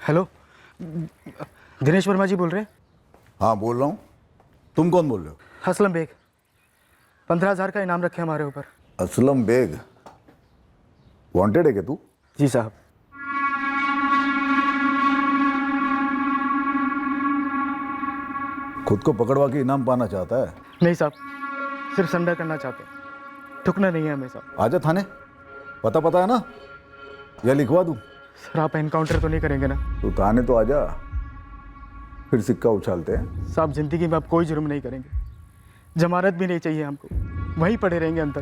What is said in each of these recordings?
Hello, Dinesh Verma जी बोल रहे हैं? हाँ बोल रहा हूँ। तुम कौन बोल रहे हो? असलम बेग, 15,000 का इनाम रखे हमारे ऊपर। असलम बेग वांटेड है क्या तू? जी साहब। खुद को पकड़वा के इनाम पाना चाहता है? नहीं साहब, सिर्फ सरेंडर करना चाहते हैं, ठुकना नहीं है हमें साहब। आजा थाने, पता है ना, या लिखवा दूँ? सर आप एनकाउंटर तो नहीं करेंगे ना? तू थाने तो आजा, फिर सिक्का उछालते हैं। साहब ज़िंदगी में आप कोई जुर्म नहीं करेंगे, जमानत भी नहीं चाहिए हमको, वहीं पड़े रहेंगे अंदर।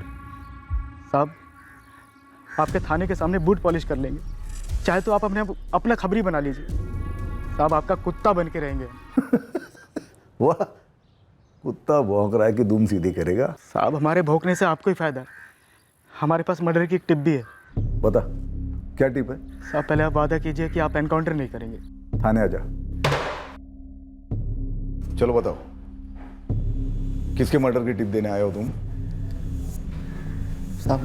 साहब आपके थाने के सामने बूट पॉलिश कर लेंगे, चाहे तो आप अपना खबरी बना लीजिए। साहब आपका कुत्ता बन के रहेंगे। वाह, कुत्ता भौंक रहा है कि दुम सीधी करेगा। साहब हमारे भौंकने से आपको ही फायदा है, हमारे पास मर्डर की एक टिप भी है। बता क्या टिप है? साहब पहले आप वादा कीजिए कि आप एनकाउंटर नहीं करेंगे। थाने आजा। चलो बताओ, किसके मर्डर की टिप देने आए हो तुम? साहब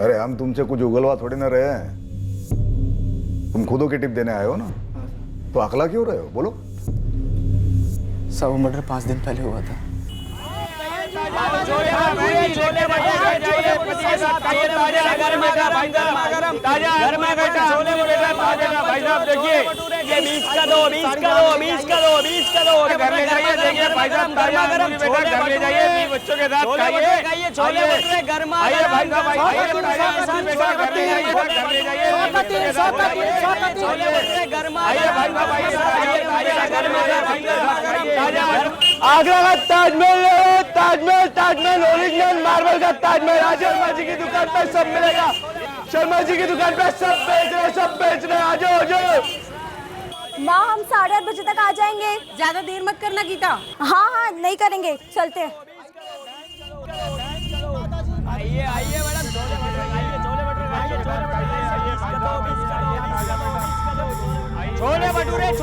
अरे हम तुमसे कुछ उगलवा थोड़ी ना रहे हैं, तुम खुदों की टिप देने आए हो ना, तो अकला क्यों रहे हो? बोलो। साहब मर्डर 5 दिन पहले हुआ था। आगरा का ताजमहल, ताजमहल ओरिजिनल मार्बल का ताजमहल। आज शर्मा जी की दुकान पे सब मिलेगा, शर्मा जी की दुकान पे सब बेच रहे। आ जाओ। माँ हम 8:30 बजे तक आ जाएंगे। ज्यादा देर मत करना गीता। हाँ नहीं करेंगे, चलते हैं। आइए मैडम, छोले भटूरे 20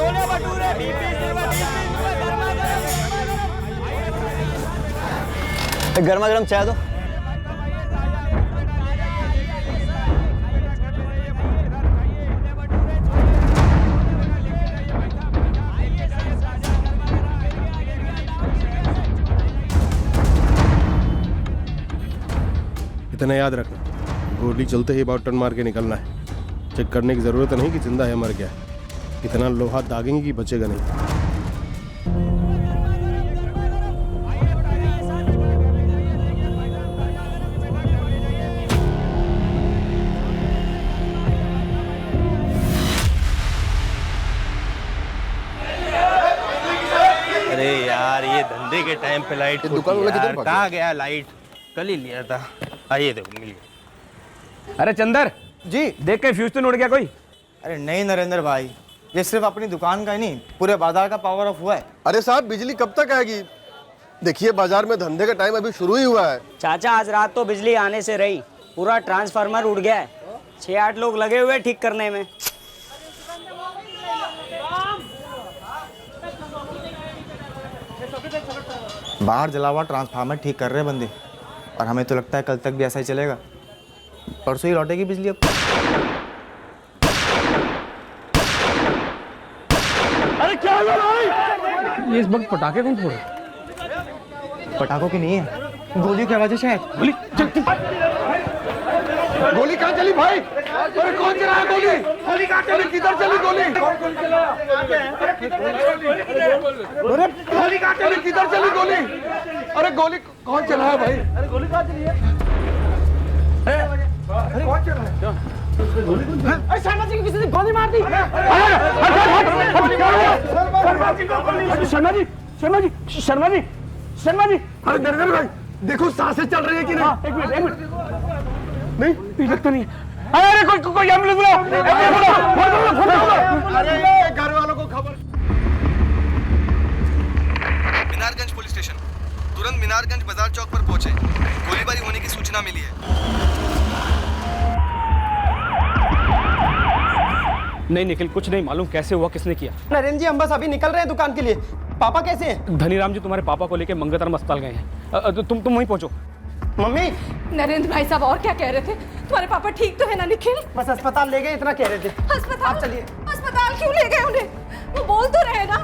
गर्मा गर्म चाय दो। इतना याद रखना, गोली चलते ही बाउट टर्न मार के निकलना है। चेक करने की जरूरत नहीं कि जिंदा है मर गया है, इतना लोहा दागेंगे कि बचेगा नहीं। अरे यार ये धंधे के टाइम पे लाइट दुकान वाला किधर भाग गया? कहाँ गया लाइट? कल ही लिया था। आइए देखो मिल गया। अरे चंदर जी, देख के फ्यूज तो उड़ गया कोई? अरे नहीं नरेंद्र भाई, ये सिर्फ अपनी दुकान का ही नहीं, पूरे बाजार का पावर ऑफ हुआ है। अरे साहब बिजली कब तक आएगी? देखिए बाजार में धंधे का टाइम अभी शुरू ही हुआ है। चाचा आज रात तो बिजली आने से रही, पूरा ट्रांसफार्मर उड़ गया है। 6-8 लोग लगे हुए ठीक करने में। बाहर जला हुआ ट्रांसफार्मर ठीक कर रहे हैं बंदे, और हमें तो लगता है कल तक भी ऐसा ही चलेगा। परसों ही लौटेगी बिजली। अब अरे क्या हुआ भाई? ये इस वक्त पटाखे कौन फोड़े? पटाखों की नहीं है, गोली की आवाज है शायद। गोली कहाँ चली भाई? अरे कौन चलाया गोली? गोली कहाँ चली? किधर चली गोली? अरे गोली कहाँ चली? किधर चली गोली? अरे गोली कौन चलाया भाई? अरे गोली कहाँ चली है? अरे कौन चलाया? अरे शर्मा जी की किसी ने गोली मार दी। शर्मा जी। अरे नरेंद्र भाई देखो सांसें चल रही है कि नहीं? एक मिनट नहीं, पीछे तो नहीं है। अरे कोई एम्बुलेंस बुलाओ। अरे घर वालों को खबर। मीनारगंज पुलिस स्टेशन, तुरंत मीनारगंज बाजार चौक पर पहुंचे। गोलीबारी होने की सूचना मिली है। नहीं निखिल, कुछ नहीं मालूम कैसे हुआ, किसने किया। नरेंद्र जी हम बस अभी निकल रहे हैं दुकान के लिए। पापा कैसे हैं? धनीराम जी तुम्हारे पापा को लेके मंगेतर अस्पताल गए हैं। तुम वहीं पहुंचो। मम्मी नरेंद्र भाई साहब और क्या कह रहे थे? तुम्हारे पापा ठीक तो है ना निखिल? बस अस्पताल ले गए इतना कह रहे थे। अस्पताल? आप चलिए। अस्पताल क्यों ले गए उन्हें? वो बोल तो रहे ना।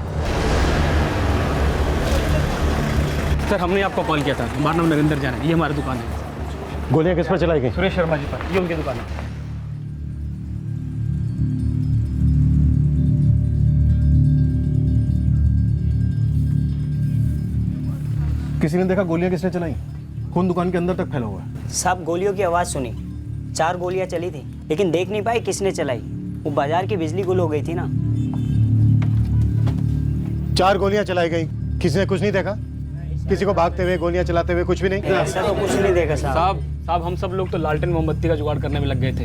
सर हमने आपको कॉल किया था, हमारा नाम नरेंद्र जैन है, ये हमारी दुकान है। गोलियां किस पर चलाई गई? सुरेश शर्मा जी पर, ये उनकी दुकान है। किसी ने देखा गोलियां किसने चलाई? खून दुकान के अंदर तक फैला हुआ है। सब गोलियों की आवाज़ सुनी, 4 गोलियां चली थी, लेकिन देख नहीं पाए किसने चलाई। वो बाजार की बिजली गुल हो गई थी ना। 4 गोलियां चलाई गई, किसी ने कुछ नहीं देखा? किसी को भागते हुए गोलियां चलाते हुए कुछ भी नहीं? ऐसा तो कुछ नहीं देखा साहब। साहब हम सब लोग तो लालटेन मोमबत्ती का जुगाड़ करने में लग गए थे।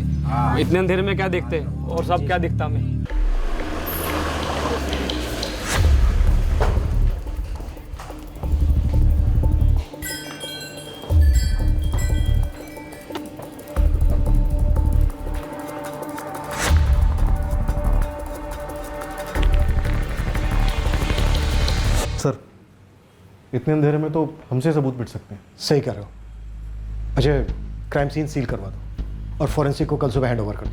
इतने अंधेरे में क्या देखते, और सब क्या दिखता हमें। सर, इतने अंधेरे में तो हमसे सबूत मिट सकते हैं। सही कह रहे हो। अजय, क्राइम सीन सील करवा दो और फॉरेंसिक को कल सुबह हैंड ओवर कर दो।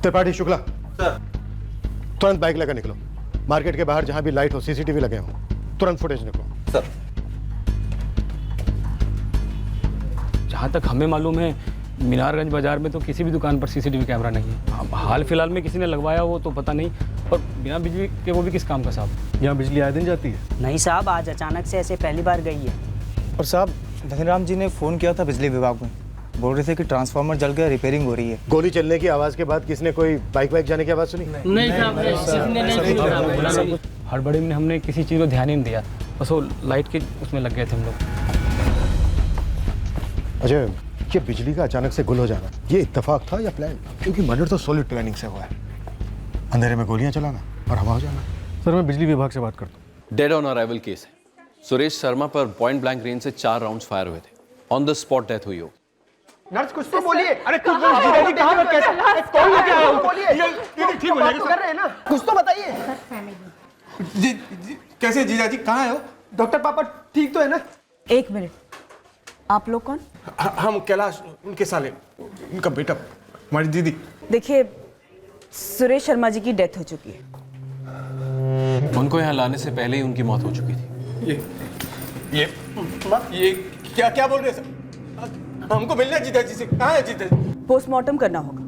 त्रिपाठी शुक्ला सर, तुरंत बाइक लेकर निकलो। मार्केट के बाहर जहां भी लाइट हो, सीसीटीवी लगे हो, तुरंत फुटेज निकलो। सर। जहाँ तक हमें मालूम है, मीनारगंज बाजार में तो किसी भी दुकान पर सीसीटीवी कैमरा नहीं है। अब हाल फिलहाल में किसी ने लगवाया हो तो पता नहीं, और बिना बिजली के वो भी किस काम का साहब? यहाँ बिजली आए दिन जाती है? नहीं साहब, आज अचानक से ऐसे पहली बार गई है। और साहब, धनीराम जी ने फ़ोन किया था बिजली विभाग में, बोल रहे थे कि ट्रांसफार्मर जल गया, रिपेयरिंग हो रही है। गोली चलने की आवाज़ के बाद किसने कोई बाइक जाने की आवाज़ सुनी? नहीं साहब, हड़बड़ी में हमने किसी चीज़ को ध्यान ही नहीं दिया, बस वो लाइट के उसमें लग गए थे हम लोग। अजय, ये बिजली का अचानक से गुल हो जाना, ये इत्तेफाक था या प्लान? क्योंकि मर्डर तो सॉलिड प्लानिंग से हुआ है। अंधेरे में गोलियां चलाना और हवा हो जाना। सर, मैं बिजली विभाग से बात करता हूँ। डेड ऑन अराइवल केस है। सुरेश शर्मा पर पॉइंट ब्लैंक रेंज से 4 राउंड्स फायर हुए थे। ऑन द स्पॉट डेथ हुई हो। नर्स कुछ तो बोलिए। अरे कुछ कौन लेके आया उनको? ये ठीक हो जाएगा कर रहे हैं ना, कुछ तो बताइए। जी कैसे जीजा जी, कहाँ है वो? डॉक्टर पापा ठीक तो है ना? 1 मिनट, आप लोग कौन? हम कैलाश, उनके साले, उनका बेटा, हमारी दीदी। देखिए, सुरेश शर्मा जी की डेथ हो चुकी है। उनको यहाँ लाने से पहले ही उनकी मौत हो चुकी थी। ये क्या क्या बोल रहे हैं सर? हमको मिलना है जीजा जी से। कहाँ है जीजा जी? पोस्टमार्टम करना होगा,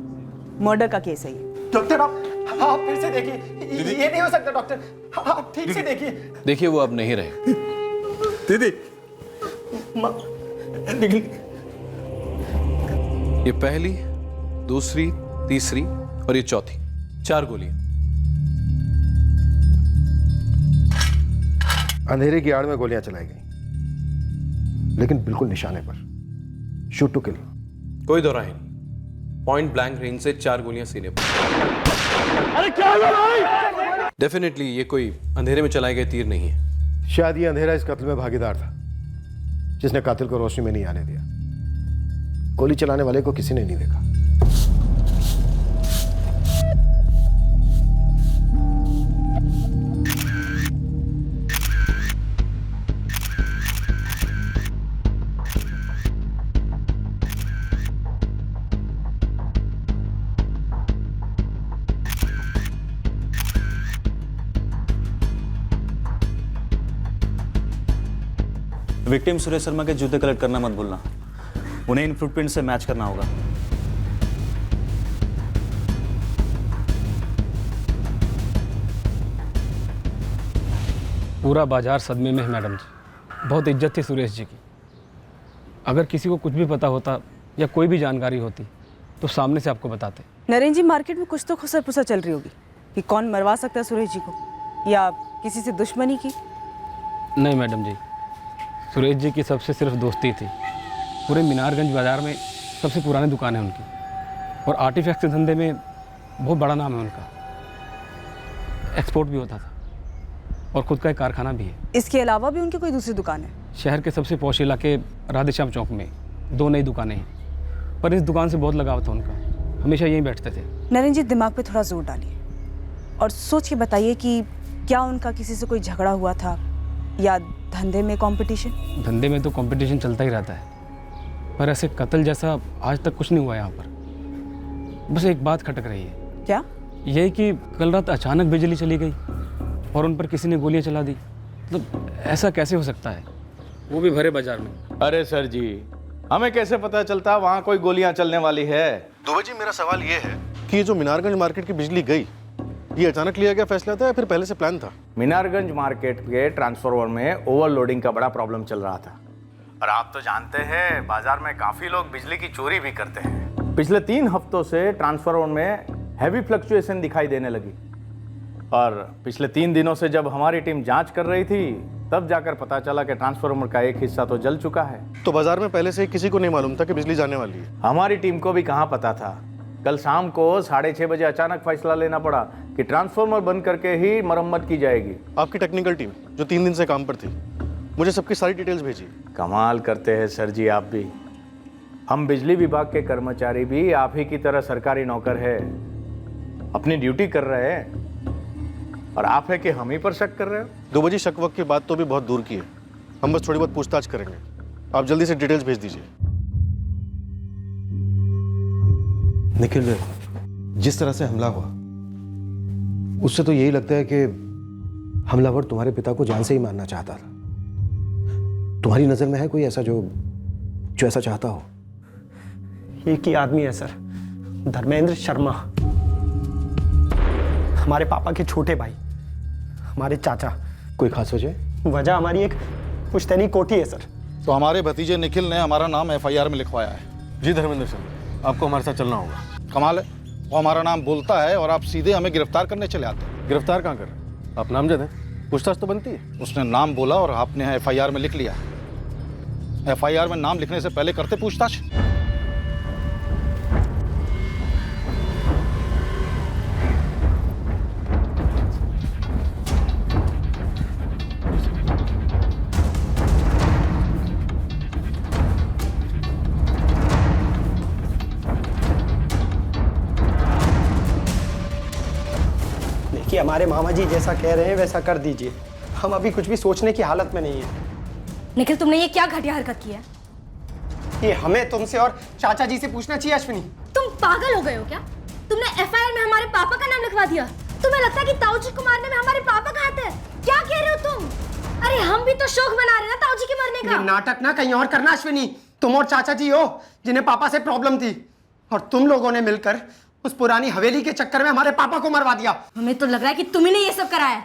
मर्डर का केस है ये। डॉक्टर आप फिर से देखिए, ये नहीं हो सकता डॉक्टर, आप ठीक से देखिए। देखिए वो अब नहीं रहे। दीदी ये पहली, दूसरी, तीसरी और ये चौथी, 4 गोलियां। अंधेरे की आड़ में गोलियां चलाई गई, लेकिन बिल्कुल निशाने पर। Shoot to kill. कोई दो राही नहीं। पॉइंट ब्लैंक रेंज से 4 गोलियां सीने पर। अरे क्या हुआ भाई? डेफिनेटली ये कोई अंधेरे में चलाए गए तीर नहीं है। शायद ये अंधेरा इस कत्ल में भागीदार था, जिसने कातिल को रोशनी में नहीं आने दिया। गोली चलाने वाले को किसी ने नहीं देखा। विक्टिम सुरेश शर्मा के जूते कलेक्ट करना मत भूलना, उन्हें इन फुटप्रिंट से मैच करना होगा। पूरा बाजार सदमे में है मैडम जी। बहुत इज्जत थी सुरेश जी की। अगर किसी को कुछ भी पता होता या कोई भी जानकारी होती तो सामने से आपको बताते। नरेंद्र जी, मार्केट में कुछ तो खुसर पुसर चल रही होगी कि कौन मरवा सकता है सुरेश जी को, या किसी से दुश्मनी की। नहीं मैडम जी, सुरेश जी की सबसे सिर्फ दोस्ती थी। पूरे मीनारगंज बाज़ार में सबसे पुरानी दुकान है उनकी, और आर्टिफैक्ट के धंधे में बहुत बड़ा नाम है उनका। एक्सपोर्ट भी होता था और खुद का एक कारखाना भी है। इसके अलावा भी उनकी कोई दूसरी दुकान है? शहर के सबसे पौश इलाके राधेश्याम चौक में 2 नई दुकानें हैं, पर इस दुकान से बहुत लगाव था उनका। हमेशा यहीं बैठते थे। नरेंद्र जी, दिमाग पे थोड़ा जोर डालिए और सोच के बताइए कि क्या उनका किसी से कोई झगड़ा हुआ था या धंधे में कंपटीशन? धंधे में तो कंपटीशन चलता ही रहता है, पर ऐसे कत्ल जैसा आज तक कुछ नहीं हुआ यहाँ पर। बस एक बात खटक रही है। क्या? यही कि कल रात अचानक बिजली चली गई और उन पर किसी ने गोलियां चला दी। मतलब ऐसा कैसे हो सकता है, वो भी भरे बाजार में? अरे सर जी, हमें कैसे पता चलता वहाँ कोई गोलियां चलने वाली है? दुबे जी, मेरा सवाल ये है कि ये जो मीनारगंज मार्केट की बिजली गई, ये अचानक लिया गया फैसला था या फिर पहले से प्लान था? मीनारगंज मार्केट के ट्रांसफार्मर में ओवरलोडिंग का बड़ा प्रॉब्लम चल रहा था। और आप तो जानते हैं बाजार में काफी लोग बिजली की चोरी भी करते हैं। पिछले 3 हफ्तों से ट्रांसफार्मर में हैवी फ्लक्चुएशन दिखाई देने लगी और पिछले 3 दिनों से जब हमारी टीम जांच कर रही थी तब जाकर पता चला कि ट्रांसफार्मर का एक हिस्सा तो जल चुका है। तो बाजार में पहले से किसी को नहीं मालूम था कि बिजली जाने वाली है? हमारी टीम को भी कहाँ पता था। कल शाम को 6:30 बजे अचानक फैसला लेना पड़ा कि ट्रांसफार्मर बंद करके ही मरम्मत की जाएगी। आपकी टेक्निकल टीम जो 3 दिन से काम पर थी, मुझे सबकी सारी डिटेल्स भेजी। कमाल करते हैं सर जी आप भी। हम बिजली विभाग के कर्मचारी भी आप ही की तरह सरकारी नौकर है, अपनी ड्यूटी कर रहे हैं और आप है कि हम ही पर शक कर रहे हो। दुबे जी, शक वक की बात तो भी बहुत दूर की है, हम बस थोड़ी बहुत पूछताछ करेंगे। आप जल्दी से डिटेल्स भेज दीजिए। निखिल, जिस तरह से हमला हुआ उससे तो यही लगता है कि हमलावर तुम्हारे पिता को जान से ही मारना चाहता था। तुम्हारी नजर में है कोई ऐसा जो ऐसा चाहता हो? एक ही आदमी है सर, धर्मेंद्र शर्मा, हमारे पापा के छोटे भाई, हमारे चाचा। कोई खास वजह? वजह हमारी एक पुश्तैनी कोठी है सर। तो हमारे भतीजे निखिल ने हमारा नाम FIR में लिखवाया है। जी धर्मेंद्र सर, आपको हमारे साथ चलना होगा। कमाल है, वो हमारा नाम बोलता है और आप सीधे हमें गिरफ्तार करने चले आते हैं। गिरफ्तार कहाँ कर? आप नामजद हैं, पूछताछ तो बनती है। उसने नाम बोला और आपने FIR में लिख लिया। FIR में नाम लिखने से पहले करते पूछताछ? देखिए, हमारे मामा जी जैसा कह रहे हैं वैसा कर दीजिए। हम अभी कुछ भी सोचने की हालत में नहीं है। निखिल, तुमने ये क्या घटिया हरकत की है? ये हमें तुमसे और चाचा जी से पूछना चाहिए। अश्विनी, तुम पागल हो गए हो क्या? तुमने FIR में हमारे पापा का नाम लिखवा दिया। तुम्हें लगता है कि ताऊजी को मारने में हमारे पापा का हाथ है? क्या कह रहे हो तुम? अरे हम भी तो शौक मना रहे हैं ना ताऊजी के मरने का। ये नाटक ना कहीं और करना अश्विनी। तुम और चाचा जी हो जिन्हें पापा से प्रॉब्लम थी और तुम लोगों ने मिलकर उस पुरानी हवेली के चक्कर में हमारे पापा को मरवा दिया। हमें तो लग रहा है कि तुम ही ने ये सब कराया है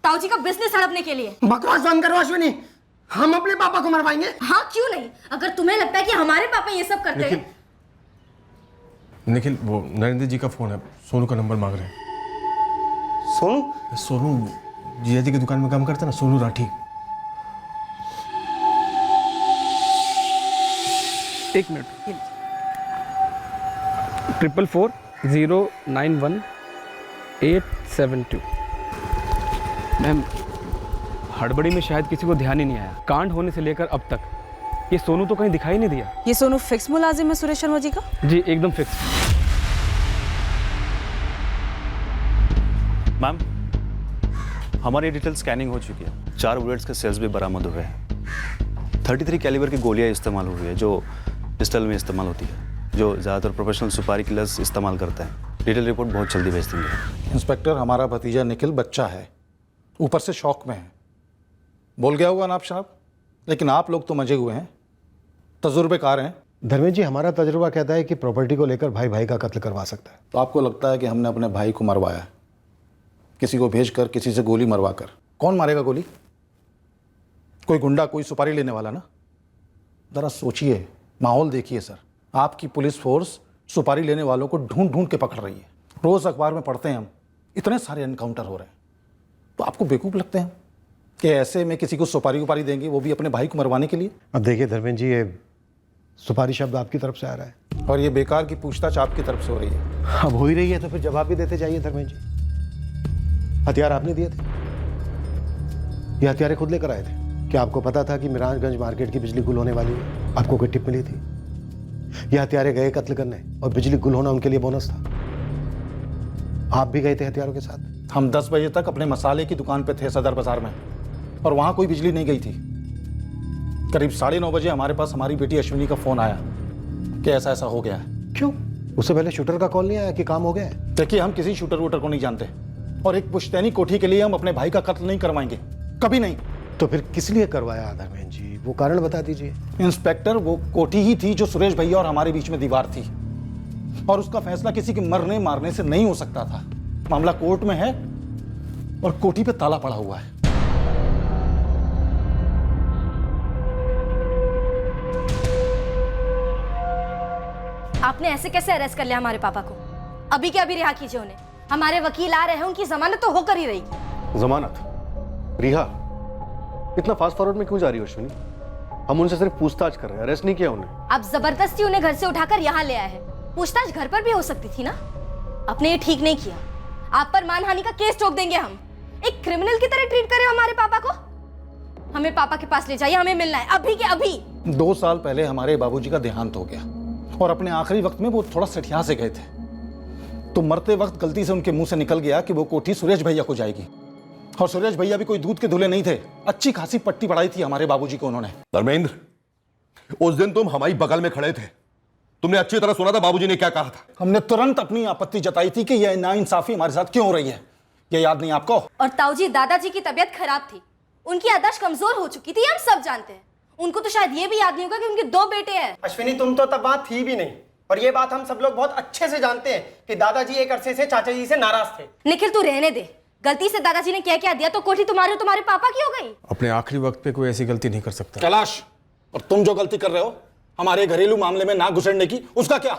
ताऊजी का बिजनेस हड़पने के लिए। बकवास बंद करो अश्विनी, हम अपने पापा को मरवाएंगे। हाँ, क्यों नहीं? अगर तुम्हें लगता है कि हमारे पापा ये सब करते हैं। निखिल, वो नरेंद्र जी का फोन है, सोनू का नंबर मांग रहे हैं। सोनू जिया जी की दुकान में काम करता है ना, सोनू राठी। एक मिनट। 444-091-872। मैम, हड़बड़ी में शायद किसी को ध्यान ही नहीं आया। कांड होने से लेकर अब तक ये सोनू तो कहीं दिखाई नहीं दिया। ये सोनू फिक्स मुलाजिम है सुरेश शर्मा जी का? जी एकदम फिक्स। मैम, हमारी डिटेल स्कैनिंग हो चुकी है। 4 बुलेट्स के सेल्स भी बरामद हुए हैं। 33 कैलिबर की गोलियां इस्तेमाल हुई है जो पिस्टल में इस्तेमाल होती है, जो ज़्यादातर प्रोफेशनल सुपारी किलर्स इस्तेमाल करते हैं। डिटेल रिपोर्ट बहुत जल्दी भेज देंगे। इंस्पेक्टर, हमारा भतीजा निखिल बच्चा है, ऊपर से शौक में है, बोल गया होगा ना आप साहब, लेकिन आप लोग तो मजे हुए हैं, तजुर्बेकार हैं। धर्मेंद्र जी, हमारा तजुर्बा कहता है कि प्रॉपर्टी को लेकर भाई भाई का कत्ल करवा सकता है। तो आपको लगता है कि हमने अपने भाई को मरवाया, किसी को भेजकर, किसी से गोली मरवा कर? कौन मारेगा गोली? कोई गुंडा, कोई सुपारी लेने वाला ना। ज़रा सोचिए, माहौल देखिए सर। आपकी पुलिस फोर्स सुपारी लेने वालों को ढूंढ ढूंढ के पकड़ रही है। रोज़ अखबार में पढ़ते हैं हम, इतने सारे एनकाउंटर हो रहे हैं। तो आपको बेवकूफ़ लगते हैं कि ऐसे में किसी को सुपारी उपारी देंगे, वो भी अपने भाई को मरवाने के लिए? अब देखिए धर्मेंद्र जी, ये सुपारी शब्द आपकी तरफ से आ रहा है और ये बेकार की पूछताछ आपकी तरफ से हो रही है। अब हो ही रही है तो फिर जवाब भी देते जाइए धर्मेंद्र जी। हथियार आपने दिए थे, ये हथियारें खुद लेकर आए थे? क्या आपको पता था कि मीराजगंज मार्केट की बिजली गुल होने वाली है? आपको कोई टिप मिली थी? ये हथियारे गए कत्ल करने और बिजली गुल होना उनके लिए बोनस था। आप भी गए थे हथियारों के साथ? हम 10 बजे तक अपने मसाले की दुकान पे थे सदर बाजार में, और वहाँ कोई बिजली नहीं गई थी। करीब 9:30 बजे हमारे पास हमारी बेटी अश्विनी का फ़ोन आया कि ऐसा ऐसा हो गया है। क्यों? उससे पहले शूटर का कॉल नहीं आया कि काम हो गया है? देखिए, हम किसी शूटर वूटर को नहीं जानते, और एक पुश्तैनी कोठी के लिए हम अपने भाई का कत्ल नहीं करवाएंगे, कभी नहीं। तो फिर किस लिए करवाया धर्मेंद्र जी? वो कारण बता दीजिए। इंस्पेक्टर, वो कोठी ही थी जो सुरेश भैया और हमारे बीच में दीवार थी, और उसका फैसला किसी के मरने मारने से नहीं हो सकता था। मामला कोर्ट में है और कोठी पे ताला पड़ा हुआ है। आपने ऐसे कैसे अरेस्ट कर लिया हमारे पापा को? अभी के अभी रिहा कीजिए उन्हें। हमारे वकील आ रहे हैं, उनकी जमानत तो होकर ही रहेगी। जमानत? रिहा? इतना फास्ट फॉरवर्ड में क्यों जा रही हो अश्विनी? हम उनसे सिर्फ पूछताछ कर रहे हैं, अरेस्ट नहीं किया उन्हें। आप जबरदस्ती उन्हें घर से उठाकर यहाँ ले आए हैं। पूछताछ घर पर भी हो सकती थी ना। आपने ये ठीक नहीं किया। आप पर मानहानि का केस ठोक देंगे हम। एक क्रिमिनल की तरह ट्रीट करें हमारे पापा को। हमें पापा के पास ले जाइए, हमें मिलना है अभी के अभी। 2 साल पहले हमारे बाबूजी का देहांत हो गया, और अपने आखिरी वक्त में वो थोड़ा सठिया से गए थे, तो मरते वक्त गलती से उनके मुंह से निकल गया कि वो कोठी सुरेश भैया को जाएगी। और सुरेश भैया भी कोई दूध के धुले नहीं थे, अच्छी खासी पट्टी पढ़ाई थी हमारे बाबूजी को उन्होंने। धर्मेंद्र, उस दिन तुम हमारी बगल में खड़े थे, तुमने अच्छी तरह सुना था बाबूजी ने क्या कहा था। हमने तुरंत अपनी आपत्ति जताई थी कि यह नाइंसाफी हमारे साथ क्यों हो रही है। यह याद नहीं आपको? और ताऊजी, दादाजी की तबीयत खराब थी, उनकी याददाश्त कमजोर हो चुकी थी, हम सब जानते हैं। उनको तो शायद ये भी याद नहीं होगा कि उनके 2 बेटे हैं। अश्विनी, तुम तो तब वहां थी भी नहीं, और ये बात हम सब लोग बहुत अच्छे से जानते हैं कि दादाजी एक अरसे से चाचा जी से नाराज थे। निखिल, तू रहने दे। गलती से दादाजी ने क्या दिया तो कोठी तुम्हारे पापा की हो गई। अपने आखिरी वक्त पे कोई ऐसी गलती नहीं कर सकता। कैलाश, और तुम जो गलती कर रहे हो हमारे घरेलू मामले में नाक घुसेड़ने की, उसका क्या?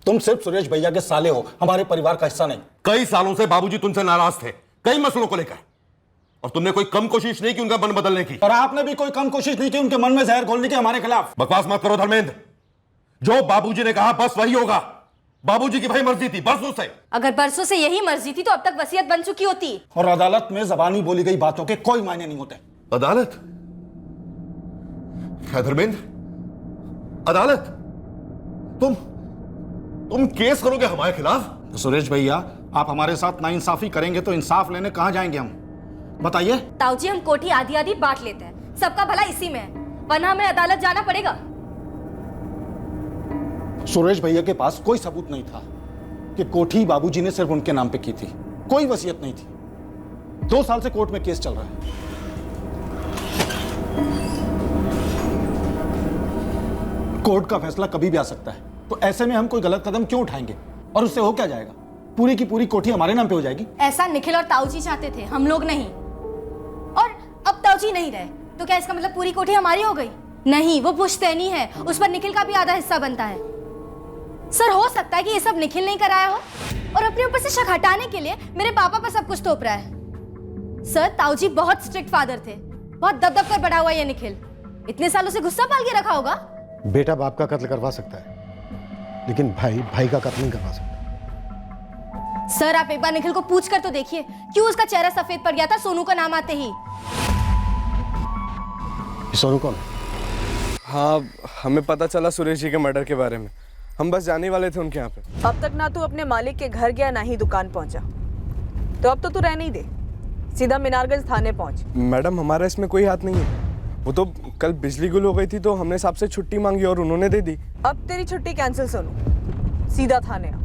तुम सिर्फ सुरेश भैया के साले हो, हमारे परिवार का हिस्सा नहीं। कई सालों से बाबूजी तुमसे नाराज थे, कई मसलों को लेकर, और तुमने कोई कम कोशिश नहीं की उनका मन बदलने की। और आपने भी कोई कम कोशिश नहीं की उनके मन में जहर घोलने की हमारे खिलाफ। बकवास मत करो धर्मेंद्र, जो बाबूजी ने कहा बस वही होगा। बाबूजी की भाई मर्जी थी बरसों से। अगर बरसों से यही मर्जी थी तो अब तक वसीयत बन चुकी होती। और अदालत में जबानी बोली गई बातों के कोई मायने नहीं होते। अदालत? धर्मेंद्र, अदालत? तुम केस करोगे हमारे खिलाफ? तो सुरेश भैया, आप हमारे साथ नाइंसाफी करेंगे तो इंसाफ लेने कहां जाएंगे हम, बताइए? ताऊजी, हम कोठी आधी आधी बांट लेते हैं, सबका भला इसी में है, वरना हमें अदालत जाना पड़ेगा। सुरेश भैया के पास कोई सबूत नहीं था कि कोठी बाबूजी ने सिर्फ उनके नाम पे की थी, कोई वसीयत नहीं थी। 2 साल से कोर्ट में केस चल रहा है। कोर्ट का फैसला कभी भी आ सकता है, तो ऐसे में हम कोई गलत कदम क्यों उठाएंगे? और उससे हो क्या जाएगा? पूरी की पूरी कोठी हमारे नाम पे हो जाएगी। ऐसा निखिल और ताऊजी चाहते थे, हम लोग नहीं। और अब ताऊजी नहीं रहे तो क्या इसका मतलब पूरी कोठी हमारी हो गई? नहीं, वो पुश्तैनी है, उस पर निखिल का भी आधा हिस्सा बनता है। सर, हो सकता है कि ये सब निखिल नहीं कराया हो और अपने ऊपर से शक हटाने के लिए मेरे पापा पर सब कुछ थोप रहा है। सर, ताऊजी बहुत स्ट्रिक्ट फादर थे, बहुत दबदब कर बड़ा हुआ ये निखिल। इतने सालों से गुस्सा पाल के रखा होगा। बेटा बाप का कत्ल करवा सकता है, लेकिन भाई भाई का कत्ल नहीं करवा सकता। सर, आप एक बार निखिल को पूछ कर तो देखिए, क्यों उसका चेहरा सफेद पड़ गया था सोनू का नाम आते ही। सोनू कौन? हाँ, हमें पता चला सुरेश जी के मर्डर के बारे में, हम बस जाने वाले थे उनके यहाँ पे। अब तक ना तू अपने मालिक के घर गया ना ही दुकान पहुंचा, तो अब तो तू रहने ही दे, सीधा मीनारगंज थाने पहुंच। मैडम, हमारा इसमें कोई हाथ नहीं है। वो तो कल बिजली गुल हो गई थी तो हमने साहब से छुट्टी मांगी और उन्होंने दे दी। अब तेरी छुट्टी कैंसिल सोनू, सीधा थाने आ।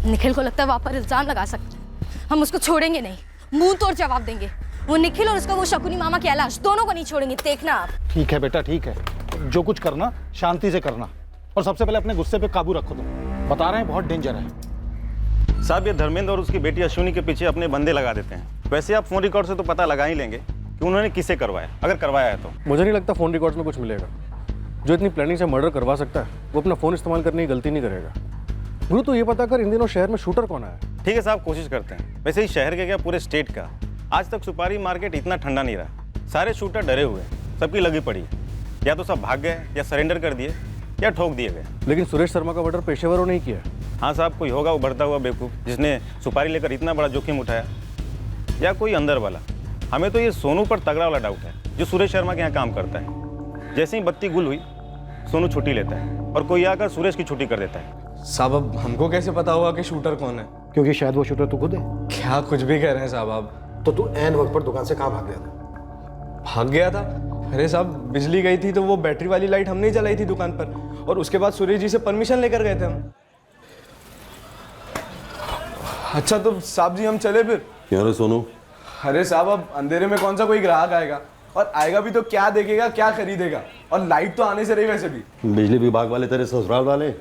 निखिल को लगता है वहां पर इल्जाम लगा सकते हैं, हम उसको छोड़ेंगे नहीं, मुंह तोड़ जवाब देंगे। वो निखिल और उसका वो शकुनी मामा कैलाश, दोनों को नहीं छोड़ेंगे, देखना आप। ठीक है बेटा, ठीक है, जो कुछ करना शांति से करना, और सबसे पहले अपने गुस्से पे काबू रखो। तुम बता रहे हैं बहुत डेंजर है। साहब, ये धर्मेंद्र और उसकी बेटी अश्विनी के पीछे अपने बंदे लगा देते हैं। वैसे आप फोन रिकॉर्ड से तो पता लगा ही लेंगे कि उन्होंने किसे करवाया, अगर करवाया है तो। मुझे नहीं लगता फोन रिकॉर्ड्स में कुछ मिलेगा। जो इतनी प्लानिंग से मर्डर करवा सकता है वो अपना फोन इस्तेमाल करने की गलती नहीं करेगा। गुरु, तो ये पता कर इन दिनों शहर में शूटर कौन आया? ठीक है साहब, कोशिश करते हैं। वैसे ही शहर के क्या, पूरे स्टेट का आज तक सुपारी मार्केट इतना ठंडा नहीं रहा। सारे शूटर डरे हुए हैं, सबकी लगी पड़ी है, या तो सब भाग गए या सरेंडर कर दिए या ठोक दिए गए। लेकिन सुरेश शर्मा का मर्डर पेशेवरों ने ही किया। हाँ साहब, कोई होगा उभरता हुआ बेवकूफ़ जिसने सुपारी लेकर इतना बड़ा जोखिम उठाया, या कोई अंदर वाला। हमें तो ये सोनू पर तगड़ा वाला डाउट है, जो सुरेश शर्मा के यहाँ काम करता है। जैसे ही बत्ती गुल हुई, सोनू छुट्टी लेता है और कोई आकर सुरेश की छुट्टी कर देता है। साहब, अब हमको कैसे पता होगा कि शूटर कौन है? क्योंकि शायद वो शूटर तू खुद है। क्या कुछ भी कह रहे हैं साहब आप? तो तू ऐन वक्त पर दुकान से कहाँ भाग गया था? भाग गया था। अरे साहब बिजली गई थी तो वो बैटरी वाली लाइट हमने ही जलाई थी दुकान पर, और उसके बाद सुरेश जी से परमिशन लेकर गए थे हम। अच्छा तो साहब जी हम चले फिर? क्यों रे सोनू? अरे साहब अब अंधेरे में कौन सा कोई ग्राहक आएगा, और आएगा भी तो क्या देखेगा क्या खरीदेगा, और लाइट तो आने से रही वैसे भी। बिजली विभाग वाले तेरे ससुराल वाले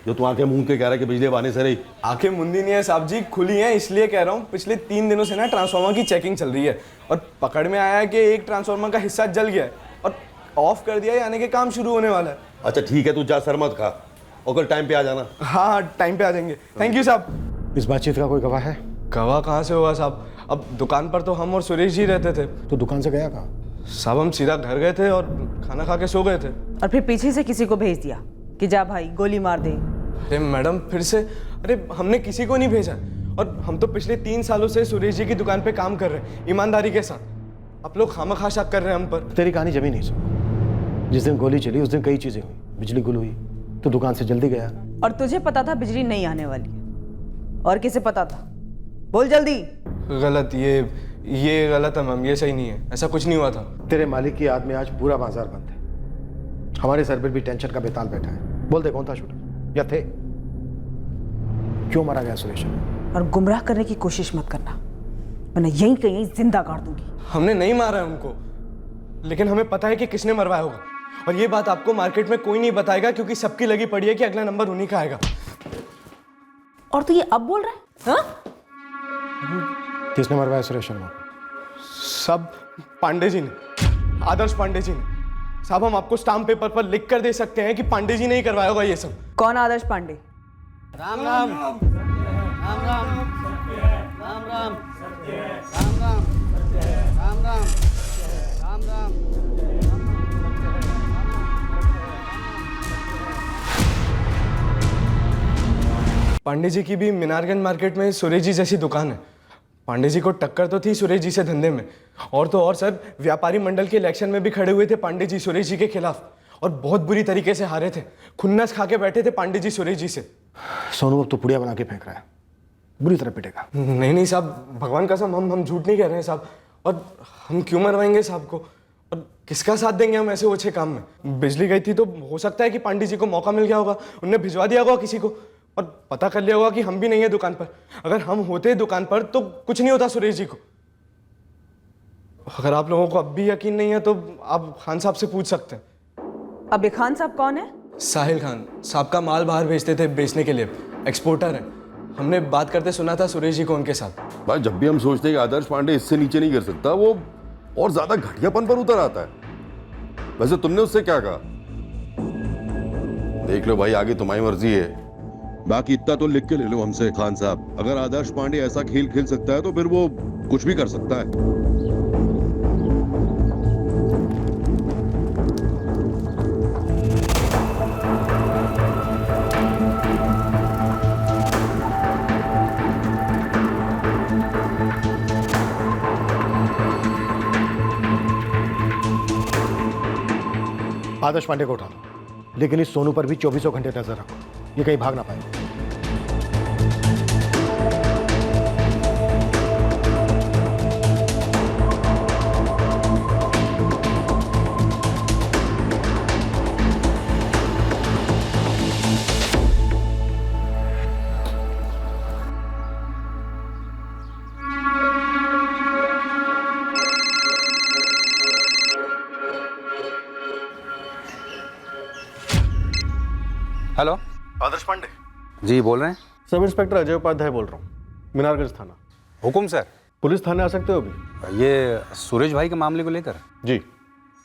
जो तू आंखें मूंद के कह रहा है कि बिजली आने से रही। आंखें मुंदी नहीं है साहब जी, खुली हैं, इसलिए कह रहा हूँ। पिछले 3 दिनों से ना ट्रांसफार्मर की चेकिंग चल रही है, और पकड़ में आया है कि एक ट्रांसफार्मर का हिस्सा जल गया है और ऑफ कर दिया है, यानी कि काम शुरू होने वाला है। अच्छा ठीक है, तू जा सर मत खा, और कल टाइम पे आ जाना। हाँ टाइम पे आ जाएंगे। थैंक यू साहब। इस बातचीत का कोई गवाह है? गवाह कहाँ से होगा साहब, अब दुकान पर तो हम और सुरेश जी रहते थे। तो दुकान से गया कहाँ? साहब हम सीधा घर गए थे और खाना खा के सो गए थे। और फिर पीछे से किसी को भेज दिया कि जा भाई गोली मार दे। अरे मैडम फिर से, अरे हमने किसी को नहीं भेजा, और हम तो पिछले 3 सालों से सुरेश जी की दुकान पे काम कर रहे हैं ईमानदारी के साथ। आप लोग खामखा शक कर रहे हैं हम पर। तेरी कहानी जमी नहीं सुन। जिस दिन गोली चली उस दिन कई चीजें हुई, बिजली गुल हुई तो दुकान से जल्दी गया। और तुझे पता था बिजली नहीं आने वाली है, और किसे पता था? बोल जल्दी। गलत, ये गलत है मैम, ये सही नहीं है, ऐसा कुछ नहीं हुआ था। तेरे मालिक की याद में आज पूरा बाजार बंद है, हमारे सर पर भी टेंशन का बेताल बैठा है। बोल दे कौन था शूटर या थे? क्यों मारा गया सुरेश? और गुमराह करने की कोशिश मत करना, वरना यहीं कहीं जिंदा गाड़ दूंगी। हमने नहीं मारा है उनको, लेकिन हमें पता है कि किसने मरवाया होगा, और ये बात आपको मार्केट में कोई नहीं बताएगा, क्योंकि सबकी लगी पड़ी है कि अगला नंबर उन्हीं का आएगा। और तू ये अब बोल रहा है? हाँ? किसने मरवाया सुरेश शर्मा? सब पांडे जी ने, आदर्श पांडे जी ने। साहब हम आपको स्टाम्प पेपर पर लिख कर दे सकते हैं कि पांडे जी ने ही करवाया होगा ये सब। कौन आदर्श पांडे? राम राम राम राम राम राम राम राम राम राम राम। पांडे जी की भी मीनारगंज मार्केट में सुरेश जी जैसी दुकान है। पांडे जी को टक्कर तो थी सुरेश जी से धंधे में, और तो और सर व्यापारी मंडल के इलेक्शन में भी खड़े हुए थे पांडे जी सुरेश जी के खिलाफ, और बहुत बुरी तरीके से हारे थे। खुन्नस खा के बैठे थे पांडे जी सुरेश जी से। सोनू अब तो पुड़िया बना के फेंक रहा है, बुरी तरह पिटेगा। नहीं साहब, भगवान कसम हम झूठ नहीं कह रहे हैं साहब, और हम क्यों मरवाएंगे साहब को, और किसका साथ देंगे हम ऐसे ओछे काम में? बिजली गई थी तो हो सकता है कि पांडे जी को मौका मिल गया होगा, उनने भिजवा दिया होगा किसी को, और पता कर लिया होगा कि हम भी नहीं है दुकान पर। अगर हम होते दुकान पर तो कुछ नहीं होता सुरेश जी को। अगर आप लोगों को अब भी यकीन नहीं है तो आप खान साहब से पूछ सकते हैं। अब ये खान साहब कौन है? साहिल खान साहब का माल बाहर भेजते थे बेचने के लिए, एक्सपोर्टर है। हमने बात करते सुना था सुरेश जी को उनके साथ। भाई जब भी हम सोचते हैं कि आदर्श पांडे इससे नीचे नहीं कर सकता, वो और ज्यादा घटियापन पर उतर आता है। वैसे तुमने उससे क्या कहा? देख लो भाई, आगे तुम्हारी मर्जी है, बाकी इतना तो लिख के ले लो हमसे खान साहब। अगर आदर्श पांडे ऐसा खेल खेल सकता है तो फिर वो कुछ भी कर सकता है। आदर्श पांडे को उठा लो, लेकिन इस सोनू पर भी 24 घंटे नजर रखो, ये कहीं भाग ना पाए। हेलो, आदर्श पांडे जी बोल रहे हैं? सब इंस्पेक्टर अजय उपाध्याय बोल रहा हूँ, मीनारगंज थाना। हुकुम सर। पुलिस थाने आ सकते हो अभी? ये सुरेश भाई के मामले को लेकर? जी,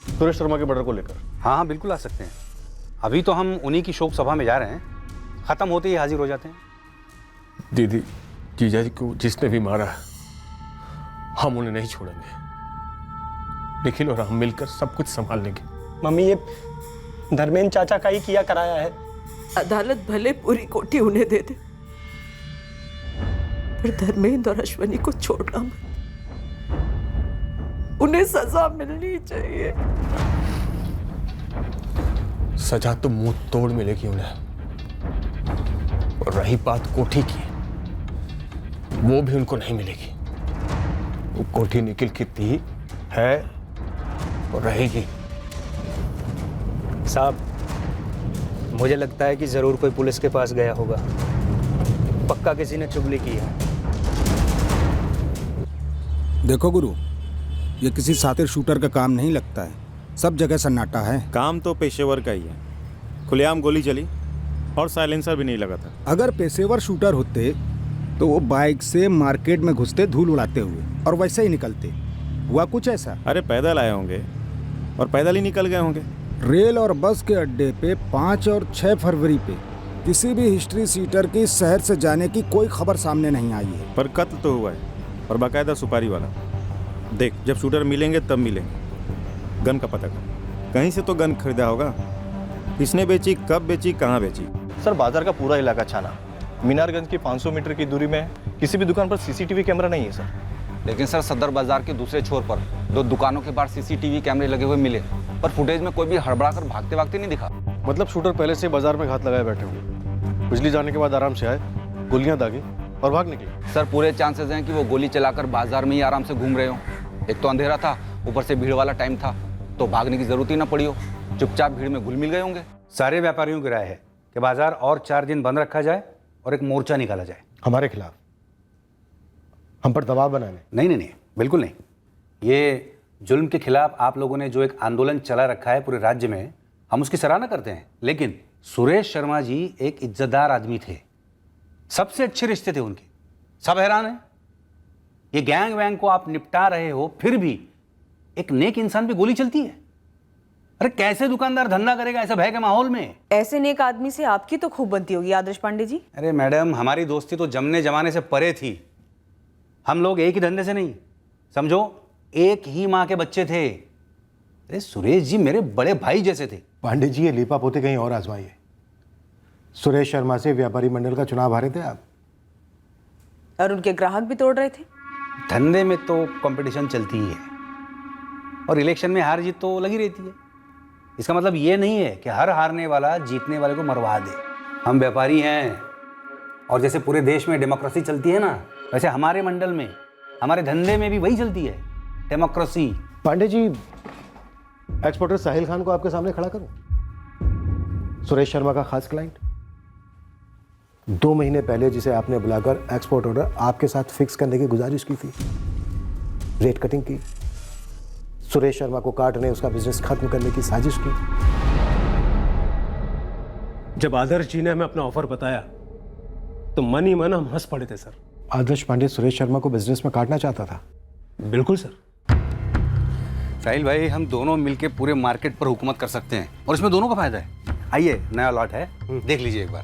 सुरेश शर्मा के मर्डर को लेकर। हाँ हाँ बिल्कुल आ सकते हैं। अभी तो हम उन्हीं की शोक सभा में जा रहे हैं, ख़त्म होते ही हाजिर हो जाते हैं। दीदी, जीजा जी को जिसने भी मारा हम उन्हें नहीं छोड़ेंगे। निखिल और हम मिलकर सब कुछ संभाल लेंगे। मम्मी, ये धर्मेंद्र चाचा का ही किया कराया है। अदालत भले पूरी कोठी उन्हें दे दे, पर धर्मेंद्र और अश्वनी को छोड़ना मत। उन्हें सजा मिलनी चाहिए। सजा तो मुंह तोड़ मिलेगी उन्हें, और रही बात कोठी की, वो भी उनको नहीं मिलेगी। वो कोठी निखिल की थी, है और रहेगी। साहब, मुझे लगता है कि ज़रूर कोई पुलिस के पास गया होगा। पक्का किसी ने चुगली की है। देखो गुरु, ये किसी सातिर शूटर का काम नहीं लगता है। सब जगह सन्नाटा है। काम तो पेशेवर का ही है। खुलेआम गोली चली और साइलेंसर भी नहीं लगा था। अगर पेशेवर शूटर होते तो वो बाइक से मार्केट में घुसते धूल उड़ाते हुए और वैसे ही निकलते। हुआ कुछ ऐसा? अरे पैदल आए होंगे और पैदल ही निकल गए होंगे। रेल और बस के अड्डे पे 5 और 6 फरवरी पे किसी भी हिस्ट्री सीटर की शहर से जाने की कोई खबर सामने नहीं आई है। पर कत्ल तो हुआ है, और बाकायदा सुपारी वाला। देख, जब शूटर मिलेंगे तब मिलेंगे। गन का पता कर, कहीं से तो गन खरीदा होगा। किसने बेची, कब बेची, कहाँ बेची? सर, बाजार का पूरा इलाका छाना। मीनारगंज की 500 मीटर की दूरी में किसी भी दुकान पर सीसीटीवी कैमरा नहीं है सर। लेकिन सर, सदर बाजार के दूसरे छोर पर 2 दुकानों के बाहर सीसीटीवी कैमरे लगे हुए मिले, पर फुटेज में कोई भी हड़बड़ा कर भागते भागते नहीं दिखा। मतलब शूटर पहले से बाजार में घात लगाए बैठे हुए, बिजली जाने के बाद आराम से आए, गोलियां दागी और भाग निकले। सर, पूरे चांसेस हैं कि वो गोली चलाकर बाजार में ही आराम से घूम रहे हो। एक तो अंधेरा था, ऊपर से भीड़ वाला टाइम था, तो भागने की जरूरत ही ना पड़ी हो। चुपचाप भीड़ में घुल मिल गए होंगे। सारे व्यापारियों की राय है कि बाजार और 4 दिन बंद रखा जाए और एक मोर्चा निकाला जाए। हमारे खिलाफ? हम पर दबाव बनाने? नहीं, बिल्कुल नहीं। ये जुल्म के खिलाफ आप लोगों ने जो एक आंदोलन चला रखा है पूरे राज्य में, हम उसकी सराहना करते हैं। लेकिन सुरेश शर्मा जी एक इज्जतदार आदमी थे, सबसे अच्छे रिश्ते थे उनके। सब हैरान हैं। ये गैंग वैंग को आप निपटा रहे हो, फिर भी एक नेक इंसान पे गोली चलती है। अरे कैसे दुकानदार धंधा करेगा ऐसा भय के माहौल में? ऐसे नेक आदमी से आपकी तो खूब बनती होगी आदर्श पांडे जी। अरे मैडम, हमारी दोस्ती तो जमने जमाने से परे थी। हम लोग एक ही धंधे से नहीं, समझो एक ही माँ के बच्चे थे। अरे सुरेश जी मेरे बड़े भाई जैसे थे। पांडे जी, ये लीपा पोते कहीं और आजमाइए। सुरेश शर्मा से व्यापारी मंडल का चुनाव हारे थे आप, और उनके ग्राहक भी तोड़ रहे थे। धंधे में तो कंपटीशन चलती ही है, और इलेक्शन में हार जीत तो लगी रहती है। इसका मतलब ये नहीं है कि हर हारने वाला जीतने वाले को मरवा दे। हम व्यापारी हैं, और जैसे पूरे देश में डेमोक्रेसी चलती है ना, वैसे हमारे मंडल में, हमारे धंधे में भी वही चलती है, डेमोक्रेसी। पांडे जी, एक्सपोर्टर साहिल खान को आपके सामने खड़ा करूं? सुरेश शर्मा का खास क्लाइंट। 2 महीने पहले जिसे आपने बुलाकर एक्सपोर्ट ऑर्डर आपके साथ फिक्स करने की गुजारिश की थी, रेट कटिंग की, सुरेश शर्मा को काटने, उसका बिजनेस खत्म करने की साजिश की। जब आदर्श जी ने हमें अपना ऑफर बताया तो मन ही मन हम हंस पड़े थे सर। आदर्श पांडे सुरेश शर्मा को बिजनेस में काटना चाहता था? बिल्कुल सर। साहिल भाई, हम दोनों मिलके पूरे मार्केट पर हुकूमत कर सकते हैं, और इसमें दोनों का फायदा है। आइए, नया लॉट है, देख लीजिए एक बार।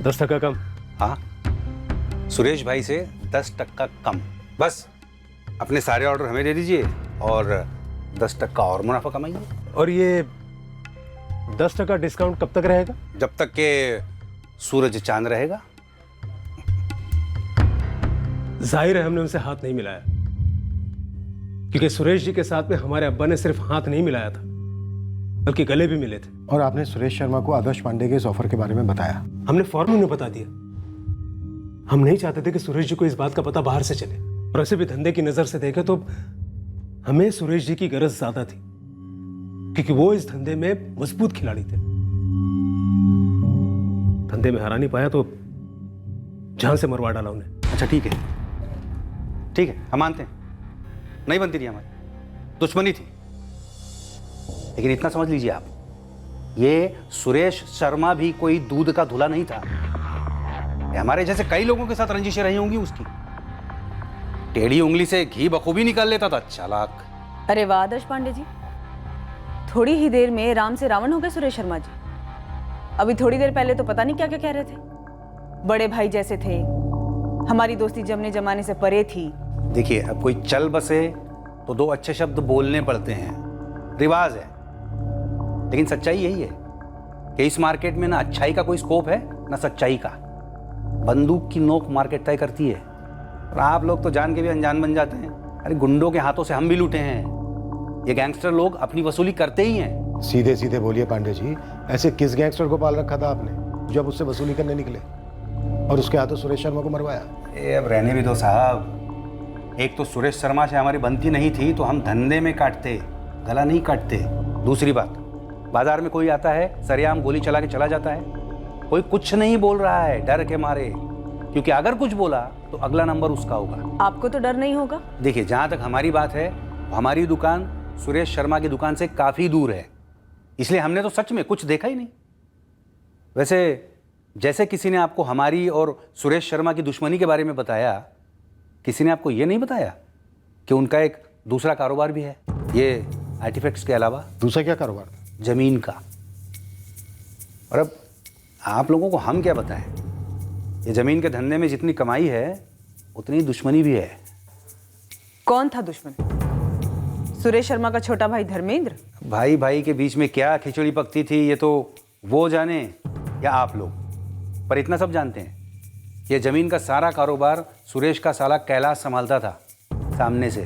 दस टका कम। हाँ, सुरेश भाई से 10% कम। बस अपने सारे ऑर्डर हमें दे दीजिए और 10% और मुनाफा कमाइए। और ये 10% डिस्काउंट कब तक रहेगा? जब तक के सूरज चांद रहेगा। जाहिर है हमने उनसे हाथ नहीं मिलाया, क्योंकि सुरेश जी के साथ में हमारे अब्बा ने सिर्फ हाथ नहीं मिलाया था, बल्कि गले भी मिले थे। और आपने सुरेश शर्मा को आदर्श पांडे के इस ऑफर के बारे में बताया? हमने फौरन उन्हें बता दिया। हम नहीं चाहते थे कि सुरेश जी को इस बात का पता बाहर से चले, और ऐसे भी धंधे की नजर से देखें तो हमें सुरेश जी की गरज ज्यादा थी, क्योंकि वो इस धंधे में मजबूत खिलाड़ी थे। धंधे में हरा नहीं पाया तो जान से मरवा डाला उन्हें। अच्छा ठीक है, हम मानते हैं नहीं बनती थी, हमारी दुश्मनी थी, लेकिन इतना समझ लीजिए आप, ये सुरेश शर्मा भी कोई दूध का धुला नहीं था। हमारे जैसे कई लोगों के साथ रंजिशें रही होंगी उसकी। टेढ़ी उंगली से घी बखूबी निकाल लेता था, चालाक। अरे वाह आदर्श पांडे जी, थोड़ी ही देर में राम से रावण हो गए सुरेश शर्मा जी। अभी थोड़ी देर पहले तो पता नहीं क्या क्या कह रहे थे, बड़े भाई जैसे थे, हमारी दोस्ती जमने जमाने से परे थी। देखिए, अब कोई चल बसे तो 2 अच्छे शब्द बोलने पड़ते हैं, रिवाज है। लेकिन सच्चाई यही है कि इस मार्केट में ना अच्छाई का कोई स्कोप है ना सच्चाई का। बंदूक की नोक मार्केट तय करती है, और आप लोग तो जान के भी अनजान बन जाते हैं। अरे गुंडों के हाथों से हम भी लूटे हैं। ये गैंगस्टर लोग अपनी वसूली करते ही हैं। सीधे सीधे बोलिए पांडे जी, ऐसे किस गैंगस्टर को पाल रखा था आपने जो अब उससे वसूली करने निकले? और उसके हाथों सुरेश शर्मा को मरवाया। ये अब रहने भी दो साहब। एक तो सुरेश शर्मा से हमारी बनती नहीं थी तो हम धंधे में काटते, गला नहीं काटते। दूसरी बात, बाजार में कोई आता है सरेआम गोली चला के चला जाता है, कोई कुछ नहीं बोल रहा है डर के मारे, क्योंकि अगर कुछ बोला तो अगला नंबर उसका होगा। आपको तो डर नहीं होगा? देखिए, जहाँ तक हमारी बात है, हमारी दुकान सुरेश शर्मा की दुकान से काफ़ी दूर है, इसलिए हमने तो सच में कुछ देखा ही नहीं। वैसे जैसे किसी ने आपको हमारी और सुरेश शर्मा की दुश्मनी के बारे में बताया, किसी ने आपको ये नहीं बताया कि उनका एक दूसरा कारोबार भी है, ये आर्टिफैक्ट्स के अलावा। दूसरा क्या कारोबार? जमीन का। और अब आप लोगों को हम क्या बताएं, ये जमीन के धंधे में जितनी कमाई है उतनी दुश्मनी भी है। कौन था दुश्मन? सुरेश शर्मा का छोटा भाई धर्मेंद्र? भाई भाई के बीच में क्या खिचड़ी पकती थी ये तो वो जाने या आप लोग, पर इतना सब जानते हैं, ये जमीन का सारा कारोबार सुरेश का साला कैलाश संभालता था, सामने से,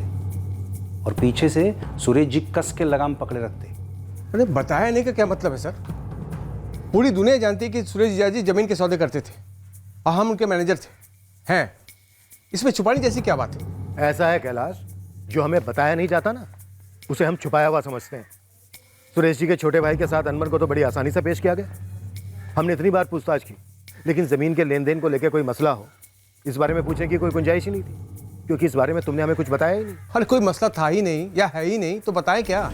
और पीछे से सुरेश जी कस के लगाम पकड़े रखते। अरे बताया नहीं का क्या मतलब है सर? पूरी दुनिया जानती है कि सुरेश जीजा जी जमीन के सौदे करते थे और हम उनके मैनेजर थे। हैं, इसमें छुपाने जैसी क्या बात है? ऐसा है कैलाश, जो हमें बताया नहीं जाता ना, उसे हम छुपाया हुआ समझते हैं। सुरेश जी के छोटे भाई के साथ अनमन को तो बड़ी आसानी से पेश किया गया। हमने इतनी बार पूछताछ की, लेकिन ज़मीन के लेन देन को लेकर कोई मसला हो, इस बारे में पूछने की कोई गुंजाइश ही नहीं थी, क्योंकि इस बारे में तुमने हमें कुछ बताया ही नहीं। अरे कोई मसला था ही नहीं या है ही नहीं तो बताएं क्या?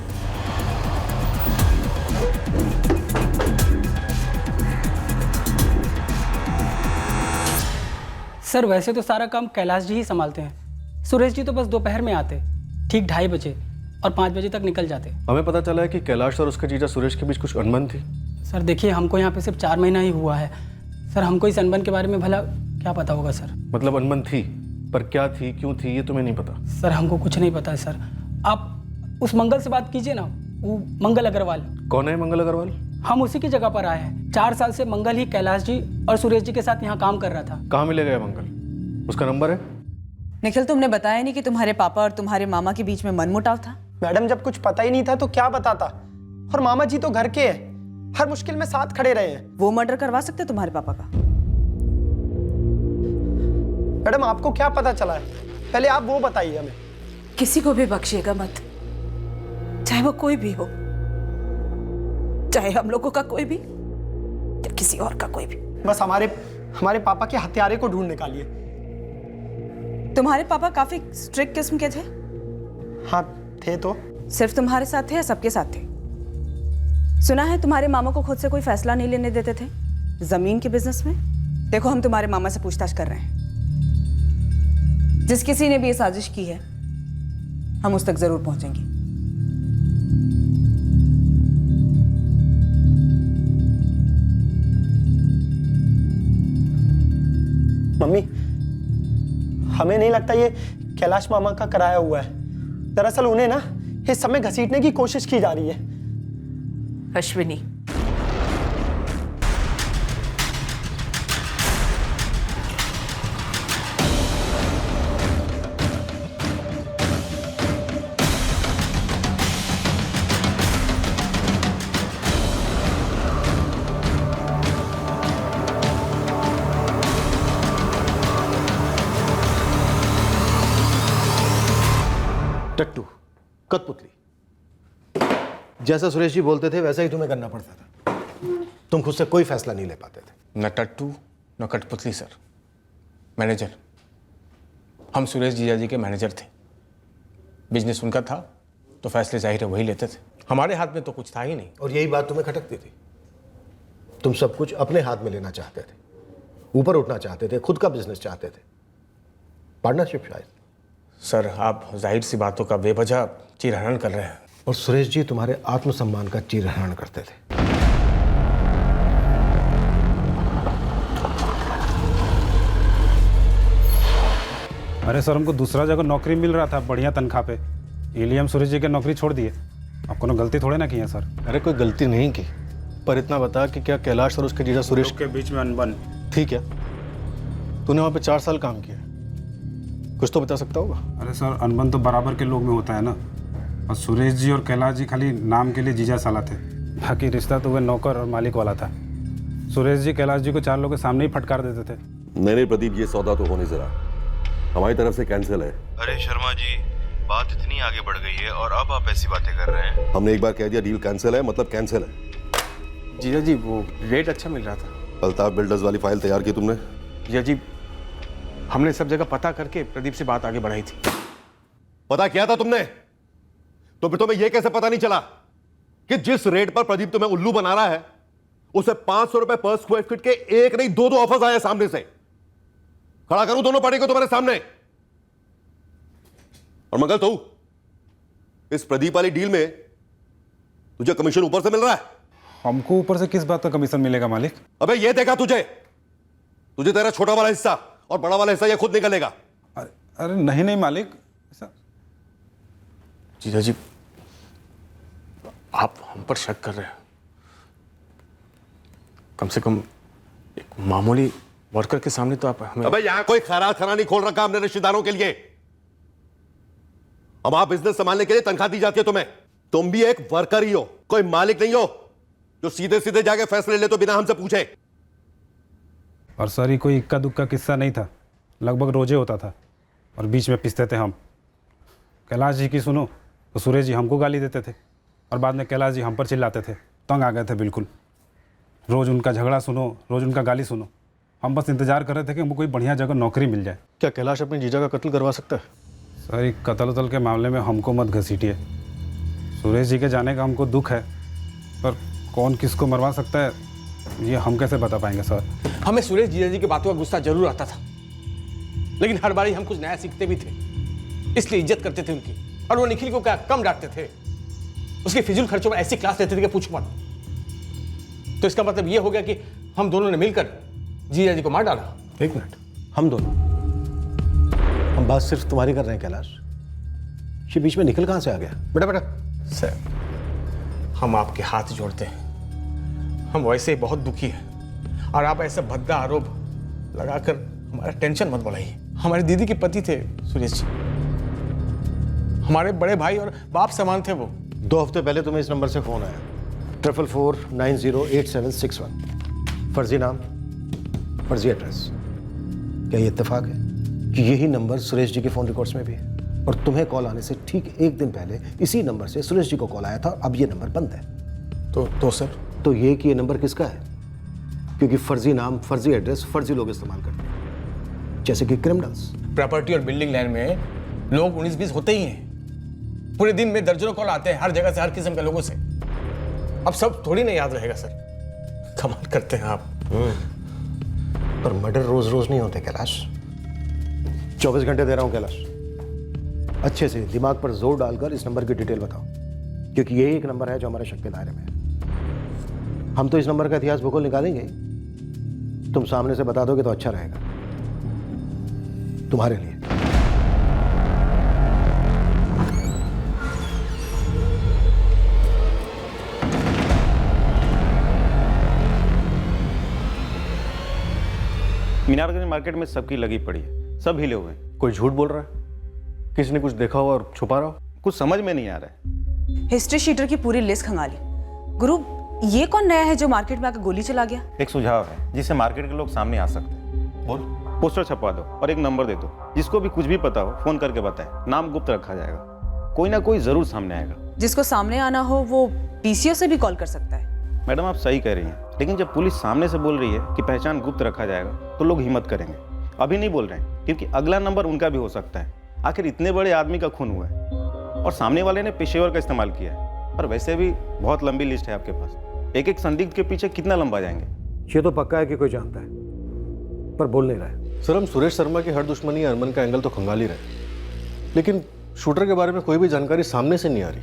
सर वैसे तो सारा काम कैलाश जी ही संभालते हैं, सुरेश जी तो बस दोपहर में आते, ठीक 2:30 बजे, और 5 बजे तक निकल जाते। हमें पता चला है कि कैलाश और उसके जीजा सुरेश के बीच कुछ अनबन थी। सर देखिए, हमको यहाँ पे सिर्फ 4 महीना ही हुआ है सर, हमको इस अनबन के बारे में भला क्या पता होगा सर। मतलब अनबन थी, पर क्या थी, क्यों थी, ये तुम्हें नहीं पता? सर हमको कुछ नहीं पता है सर, आप उस मंगल से बात कीजिए ना, वो मंगल अग्रवाल। कौन है मंगल अग्रवाल? हम उसी की जगह पर आए हैं। 4 साल से मंगल ही कैलाश जी और सुरेश जी के साथ यहाँ काम कर रहा था। कहाँ मिलेगा ये मंगल? उसका नंबर है? निखिल, तुमने बताया नहीं कि तुम्हारे पापा और तुम्हारे मामा के बीच में मनमुटाव था? मैडम, जब कुछ पता ही नहीं था तो क्या बताता? और मामा जी तो घर के हैं, हर मुश्किल में साथ खड़े रहे हैं। वो मर्डर करवा सकते तुम्हारे पापा का? मैडम, आपको क्या पता चला है? पहले आप वो बताइए हमें। किसी को भी बख्शिएगा मत, चाहे वो कोई भी हो, चाहे हम लोगों का कोई भी या किसी और का कोई भी। बस हमारे पापा के हत्यारे को ढूंढ निकालिए। तुम्हारे पापा काफी स्ट्रिक्ट किस्म के थे? हाँ थे। तो सिर्फ तुम्हारे साथ थे या सबके साथ थे? सुना है तुम्हारे मामा को खुद से कोई फैसला नहीं लेने देते थे जमीन के बिजनेस में। देखो, हम तुम्हारे मामा से पूछताछ कर रहे हैं, जिस किसी ने भी ये साजिश की है हम उस तक जरूर पहुंचेंगे। मम्मी, हमें नहीं लगता ये कैलाश मामा का कराया हुआ है। दरअसल उन्हें ना इस समय घसीटने की कोशिश की जा रही है। अश्विनी, टट्टू, कठपुतली, जैसा सुरेश जी बोलते थे वैसा ही तुम्हें करना पड़ता था। तुम खुद से कोई फैसला नहीं ले पाते थे। न टट्टू न कठपुतली सर, मैनेजर। हम सुरेश जीजा जी के मैनेजर थे, बिजनेस उनका था तो फैसले जाहिर है वही लेते थे, हमारे हाथ में तो कुछ था ही नहीं। और यही बात तुम्हें खटकती थी। तुम सब कुछ अपने हाथ में लेना चाहते थे, ऊपर उठना चाहते थे, खुद का बिजनेस चाहते थे, पार्टनरशिप शायद। सर आप जाहिर सी बातों का बेवजह चीरहरण कर रहे हैं। और सुरेश जी तुम्हारे आत्मसम्मान का चीरहरण करते थे। अरे सर, हमको दूसरा जगह नौकरी मिल रहा था बढ़िया तनख्वाह पे, इसलिए हम सुरेश जी की नौकरी छोड़ दिए। आप कोनो गलती थोड़े ना की है सर। अरे कोई गलती नहीं की, पर इतना बता कि क्या कैलाश और उसके जीजा सुरेश के बीच में अनबन ठीक है? तूने वहाँ पे 4 साल काम किया, कुछ तो बता सकता होगा। अरे सर, अनबन तो बराबर के लोग में होता है ना, और सुरेश जी और कैलाश जी खाली नाम के लिए जीजा साला थे, बाकी रिश्ता तो वह नौकर और मालिक वाला था। सुरेश जी कैलाश जी को 4 लोगों के सामने ही फटकार देते थे। नहीं प्रदीप, ये सौदा तो हो नहीं जरा, हमारी तरफ से कैंसिल है। अरे शर्मा जी, बात इतनी आगे बढ़ गई है और अब आप ऐसी बातें कर रहे हैं। हमने एक बार कह दिया डील कैंसिल है, मतलब कैंसिल है। जीजा जी वो रेट अच्छा मिल रहा था। अल्ताफ बिल्डर्स वाली फाइल तैयार की तुमने? जीजा जी हमने सब जगह पता करके प्रदीप से बात आगे बढ़ाई थी। पता किया था तुमने? तो फिर तुम्हें यह कैसे पता नहीं चला कि जिस रेट पर प्रदीप तुम्हें उल्लू बना रहा है उसे 500 रुपए पर स्क्वायर फीट के एक नहीं दो ऑफर्स आए सामने से। खड़ा करूं दोनों पार्टी को तुम्हारे सामने। और मंगल, तो इस प्रदीप वाली डील में तुझे कमीशन ऊपर से मिल रहा है? हमको ऊपर से किस बात का कमीशन मिलेगा मालिक? अबे ये देखा तुझे तेरा छोटा वाला हिस्सा और बड़ा वाला हिस्सा ये खुद निकलेगा। अरे नहीं नहीं मालिक, जीजा जी आप हम पर शक कर रहे हैं। कम से कम एक मामूली वर्कर के सामने तो आप हमें। अबे यहां कोई खैरात खाना नहीं खोल रखा हमने रिश्तेदारों के लिए। अब आप बिजनेस संभालने के लिए तनख्वाह दी जाती है तुम्हें। तुम भी एक वर्कर ही हो, कोई मालिक नहीं हो जो सीधे सीधे जाके फैसले ले तो बिना हमसे पूछे। और सर ये कोई इक्का दुक्का किस्सा नहीं था, लगभग रोजे होता था और बीच में पिसते थे हम। कैलाश जी की सुनो तो सुरेश जी हमको गाली देते थे और बाद में कैलाश जी हम पर चिल्लाते थे। तंग आ गए थे बिल्कुल। रोज़ उनका झगड़ा सुनो, रोज़ उनका गाली सुनो। हम बस इंतजार कर रहे थे कि हमको कोई बढ़िया जगह नौकरी मिल जाए। क्या कैलाश अपने जीजा का कत्ल करवा सकता है? सर ये कत्ल उतल के मामले में हमको मत घसीटिए। सुरेश जी के जाने का हमको दुख है, पर कौन किसको मरवा सकता है ये हम कैसे बता पाएंगे सर? हमें सुरेश जीजा जी की बातों का गुस्सा जरूर आता था, लेकिन हर बारी हम कुछ नया सीखते भी थे, इसलिए इज्जत करते थे उनकी। और वो निखिल को क्या कम डांटते थे, उसके फिजूल खर्चों में ऐसी क्लास लेते थे कि पूछो मत। तो इसका मतलब ये हो गया कि हम दोनों ने मिलकर जीजा जी को मार डाला। एक मिनट, हम दोनों? हम बात सिर्फ तुम्हारी कर रहे हैं कैलाश, ये बीच में निकल कहां से आ गया? बेटा सर हम आपके हाथ जोड़ते हैं, हम वैसे ही बहुत दुखी हैं और आप ऐसा भद्दा आरोप लगाकर हमारा टेंशन मत बढ़ाइए। हमारी दीदी के पति थे सुरेश जी, हमारे बड़े भाई और बाप समान थे वो। 2 हफ्ते पहले तुम्हें इस नंबर से फोन आया, 44490871। फर्जी नाम, फर्जी एड्रेस। क्या ये इत्तेफाक है कि यही नंबर सुरेश जी के फोन रिकॉर्ड्स में भी है? और तुम्हें कॉल आने से ठीक 1 दिन पहले इसी नंबर से सुरेश जी को कॉल आया था। अब ये नंबर बंद है। तो सर तो ये कि ये नंबर किसका है? क्योंकि फर्जी नाम, फर्जी एड्रेस फर्जी लोग इस्तेमाल करते हैं, जैसे कि क्रिमिनल्स। प्रॉपर्टी और बिल्डिंग लैंड में लोग 19-20 होते ही हैं। पूरे दिन में दर्जनों कॉल आते हैं हर जगह से, हर किस्म के लोगों से। अब सब थोड़ी ना याद रहेगा सर। कमाल करते हैं आप। पर मर्डर रोज रोज नहीं होते कैलाश। 24 घंटे दे रहा हूं कैलाश, अच्छे से दिमाग पर जोर डालकर इस नंबर की डिटेल बताओ, क्योंकि यही एक नंबर है जो हमारे शक के दायरे में है। हम तो इस नंबर का इतिहास भूगोल निकालेंगे, तुम सामने से बता दोगे तो अच्छा रहेगा तुम्हारे लिए। मीनारगंज मार्केट में सबकी लगी पड़ी है, सब हिले हुए हैं। कोई झूठ बोल रहा है, किसी ने कुछ देखा हो और छुपा रहा हो? कुछ समझ में नहीं आ रहा है। हिस्ट्री शीटर की पूरी लिस्ट खंगाली। गुरु, ये कौन नया है जो मार्केट में आकर गोली चला गया? एक सुझाव है जिससे मार्केट के लोग सामने आ सकते हैं। बोल। पोस्टर छपवा दो और एक नंबर दे दो, जिसको भी कुछ भी पता हो फोन करके बताए। नाम गुप्त रखा जाएगा, कोई ना कोई जरूर सामने आएगा। जिसको सामने आना हो वो पीसीओ से भी कॉल कर सकता है। मैडम आप सही कह रही हैं, लेकिन जब पुलिस सामने से बोल रही है कि पहचान गुप्त रखा जाएगा तो लोग हिम्मत करेंगे। अभी नहीं बोल रहे हैं क्योंकि अगला नंबर उनका भी हो सकता है। आखिर इतने बड़े आदमी का खून हुआ है और सामने वाले ने पेशेवर का इस्तेमाल किया है। और वैसे भी बहुत लंबी लिस्ट है आपके पास, एक एक संदिग्ध के पीछे कितना लंबा जाएंगे? ये तो पक्का है कि कोई जानता है, पर बोल नहीं रहा है। सर हम सुरेश शर्मा की हर दुश्मनी अरमान का एंगल तो खंगाल ही रहे, लेकिन शूटर के बारे में कोई भी जानकारी सामने से नहीं आ रही।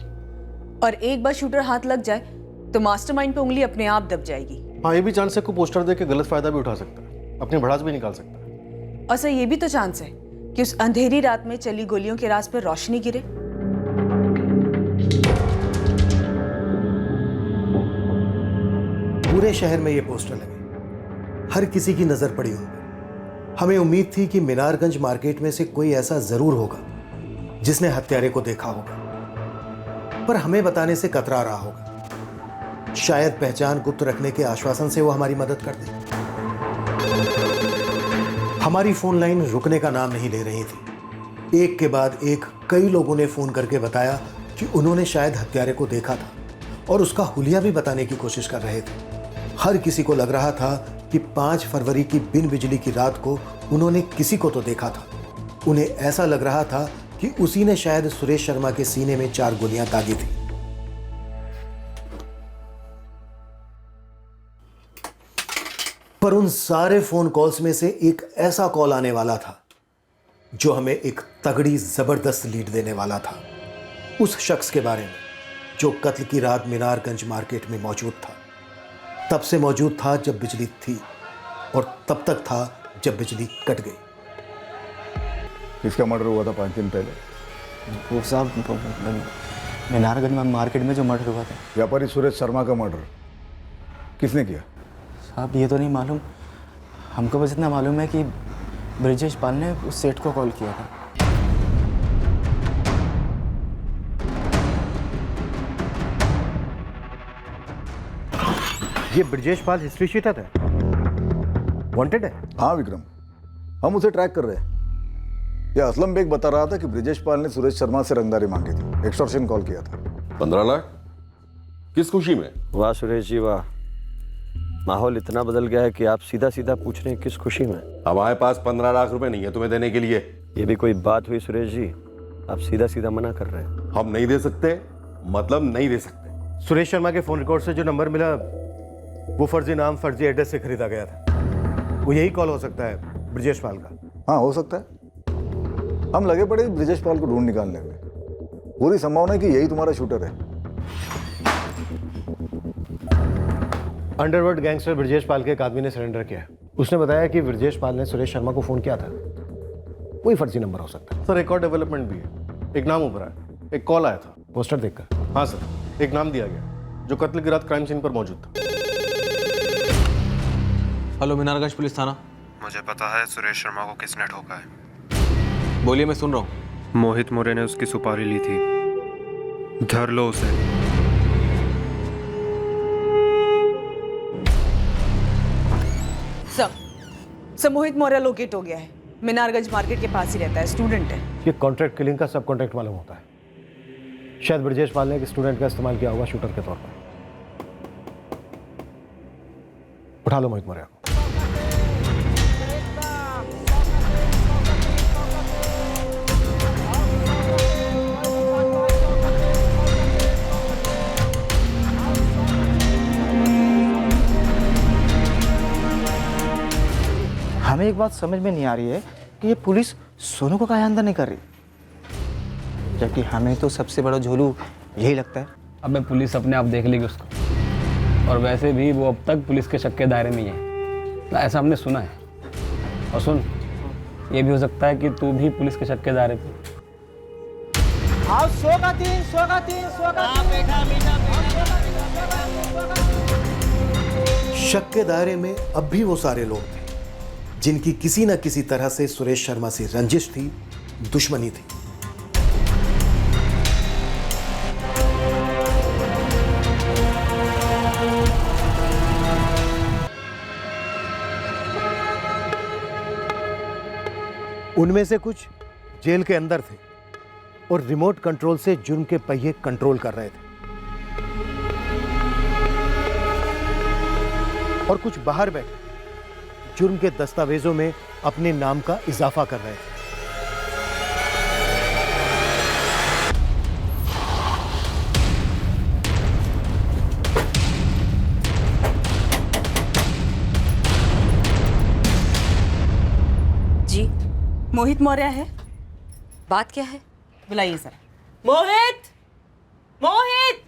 और एक बार शूटर हाथ लग जाए तो मास्टरमाइंड पे उंगली अपने आप दब जाएगी। हाँ, ये भी चांस है को पोस्टर दे के गलत फायदा भी उठा सकता है, अपनी भड़ास भी निकाल सकता है। और सर ये भी तो चांस है कि उस अंधेरी रात में चली गोलियों के राज पर रोशनी गिरे। पूरे शहर में ये पोस्टर लगे, हर किसी की नजर पड़ी उन पर। हमें उम्मीद थी कि मीनारगंज मार्केट में से कोई ऐसा जरूर होगा जिसने हत्यारे को देखा होगा, पर हमें बताने से कतरा रहा होगा। शायद पहचान गुप्त रखने के आश्वासन से वो हमारी मदद कर दे। हमारी फोन लाइन रुकने का नाम नहीं ले रही थी। एक के बाद एक कई लोगों ने फोन करके बताया कि उन्होंने शायद हत्यारे को देखा था और उसका हुलिया भी बताने की कोशिश कर रहे थे। हर किसी को लग रहा था कि 5 फरवरी की बिन बिजली की रात को उन्होंने किसी को तो देखा था। उन्हें ऐसा लग रहा था कि उसी ने शायद सुरेश शर्मा के सीने में 4 गोलियां दागी थी। पर उन सारे फोन कॉल्स में से एक ऐसा कॉल आने वाला था जो हमें एक तगड़ी जबरदस्त लीड देने वाला था, उस शख्स के बारे में जो कत्ल की रात मीनारगंज मार्केट में मौजूद था। तब से मौजूद था जब बिजली थी और तब तक था जब बिजली कट गई। किसका मर्डर हुआ था 5 दिन पहले? वो साहब मीनारगंज मार्केट में जो मर्डर हुआ था। व्यापारी सुरेश शर्मा का मर्डर किसने किया? साहब ये तो नहीं मालूम, हमको बस इतना मालूम है कि ब्रिजेश पाल ने उस सेठ को कॉल किया था। ये ब्रिजेश पाल हिस्ट्री शीटर है, वांटेड है? हाँ विक्रम, हम उसे ट्रैक कर रहे हैं। ये असलम बेग बता रहा था कि ब्रिजेश पाल ने सुरेश शर्मा से रंगदारी मांगी थी, एक्सटॉर्शन कॉल किया था। 15 लाख? किस खुशी में? वाह सुरेश जी वाह, माहौल इतना बदल गया है कि आप सीधा सीधा पूछ रहे हैं किस खुशी में। हमारे पास 15 लाख रुपए नहीं है तुम्हें देने के लिए। ये भी कोई बात हुई सुरेश जी, आप सीधा सीधा मना कर रहे हैं। हम नहीं दे सकते, मतलब नहीं दे सकते। सुरेश शर्मा के फोन रिकॉर्ड से जो नंबर मिला वो फर्जी नाम फर्जी एड्रेस से खरीदा गया था। वो यही कॉल हो सकता है ब्रिजेश पाल का। हाँ हो सकता है, हम लगे पड़े ब्रिजेश पाल को ढूंढ निकालने में। पूरी संभावना है कि यही तुम्हारा शूटर है। अंडरवर्ल्ड गैंगस्टर ब्रिजेश पाल के एक आदमी ने सरेंडर किया है। उसने बताया कि ब्रिजेश पाल ने सुरेश शर्मा को फोन किया था। कोई फर्जी नंबर हो सकता है। सर एक और डेवलपमेंट भी है। एक नाम उभरा है, एक कॉल आया था। पोस्टर देखकर? हाँ सर, एक नाम दिया गया जो कत्ल की रात क्राइम सीन पर मौजूद था। हेलो मीनारगंज पुलिस थाना। मुझे पता है सुरेश शर्मा को किसने ठोका है। बोलिए, मैं सुन रहा हूँ। मोहित मौर्य ने उसकी सुपारी ली थी, धर लो उसे। सब मोहित मौर्य लोकेट हो गया है। मीनारगंज मार्केट के पास ही रहता है, स्टूडेंट है। ये कॉन्ट्रैक्ट किलिंग का सब कॉन्ट्रैक्ट मालूम होता है। शायद ब्रिजेश पाल ने एक स्टूडेंट का इस्तेमाल किया होगा शूटर के तौर पर। उठा लो मोहित मौर्य को। हमें एक बात समझ में नहीं आ रही है कि ये पुलिस सोनू को काहे अंदर नहीं कर रही, जबकि हमें तो सबसे बड़ा झोलू यही लगता है। अब पुलिस अपने आप देख लेगी उसको, और वैसे भी वो अब तक पुलिस के शक के दायरे में ही है, ऐसा हमने सुना है। और सुन, ये भी हो सकता है कि तू भी पुलिस के शक के दायरे पे। आओ 100 का 3, 100 का 3, 100 का 3। शक के दायरे में अब भी वो सारे लोग थे जिनकी किसी न किसी तरह से सुरेश शर्मा से रंजिश थी, दुश्मनी थी। उनमें से कुछ जेल के अंदर थे और रिमोट कंट्रोल से जुर्म के पहिए कंट्रोल कर रहे थे, और कुछ बाहर बैठे जुर्म के दस्तावेजों में अपने नाम का इजाफा कर रहे थे। जी, मोहित मौर्य है। बात क्या है? बुलाइए sir. Mohit, Mohit.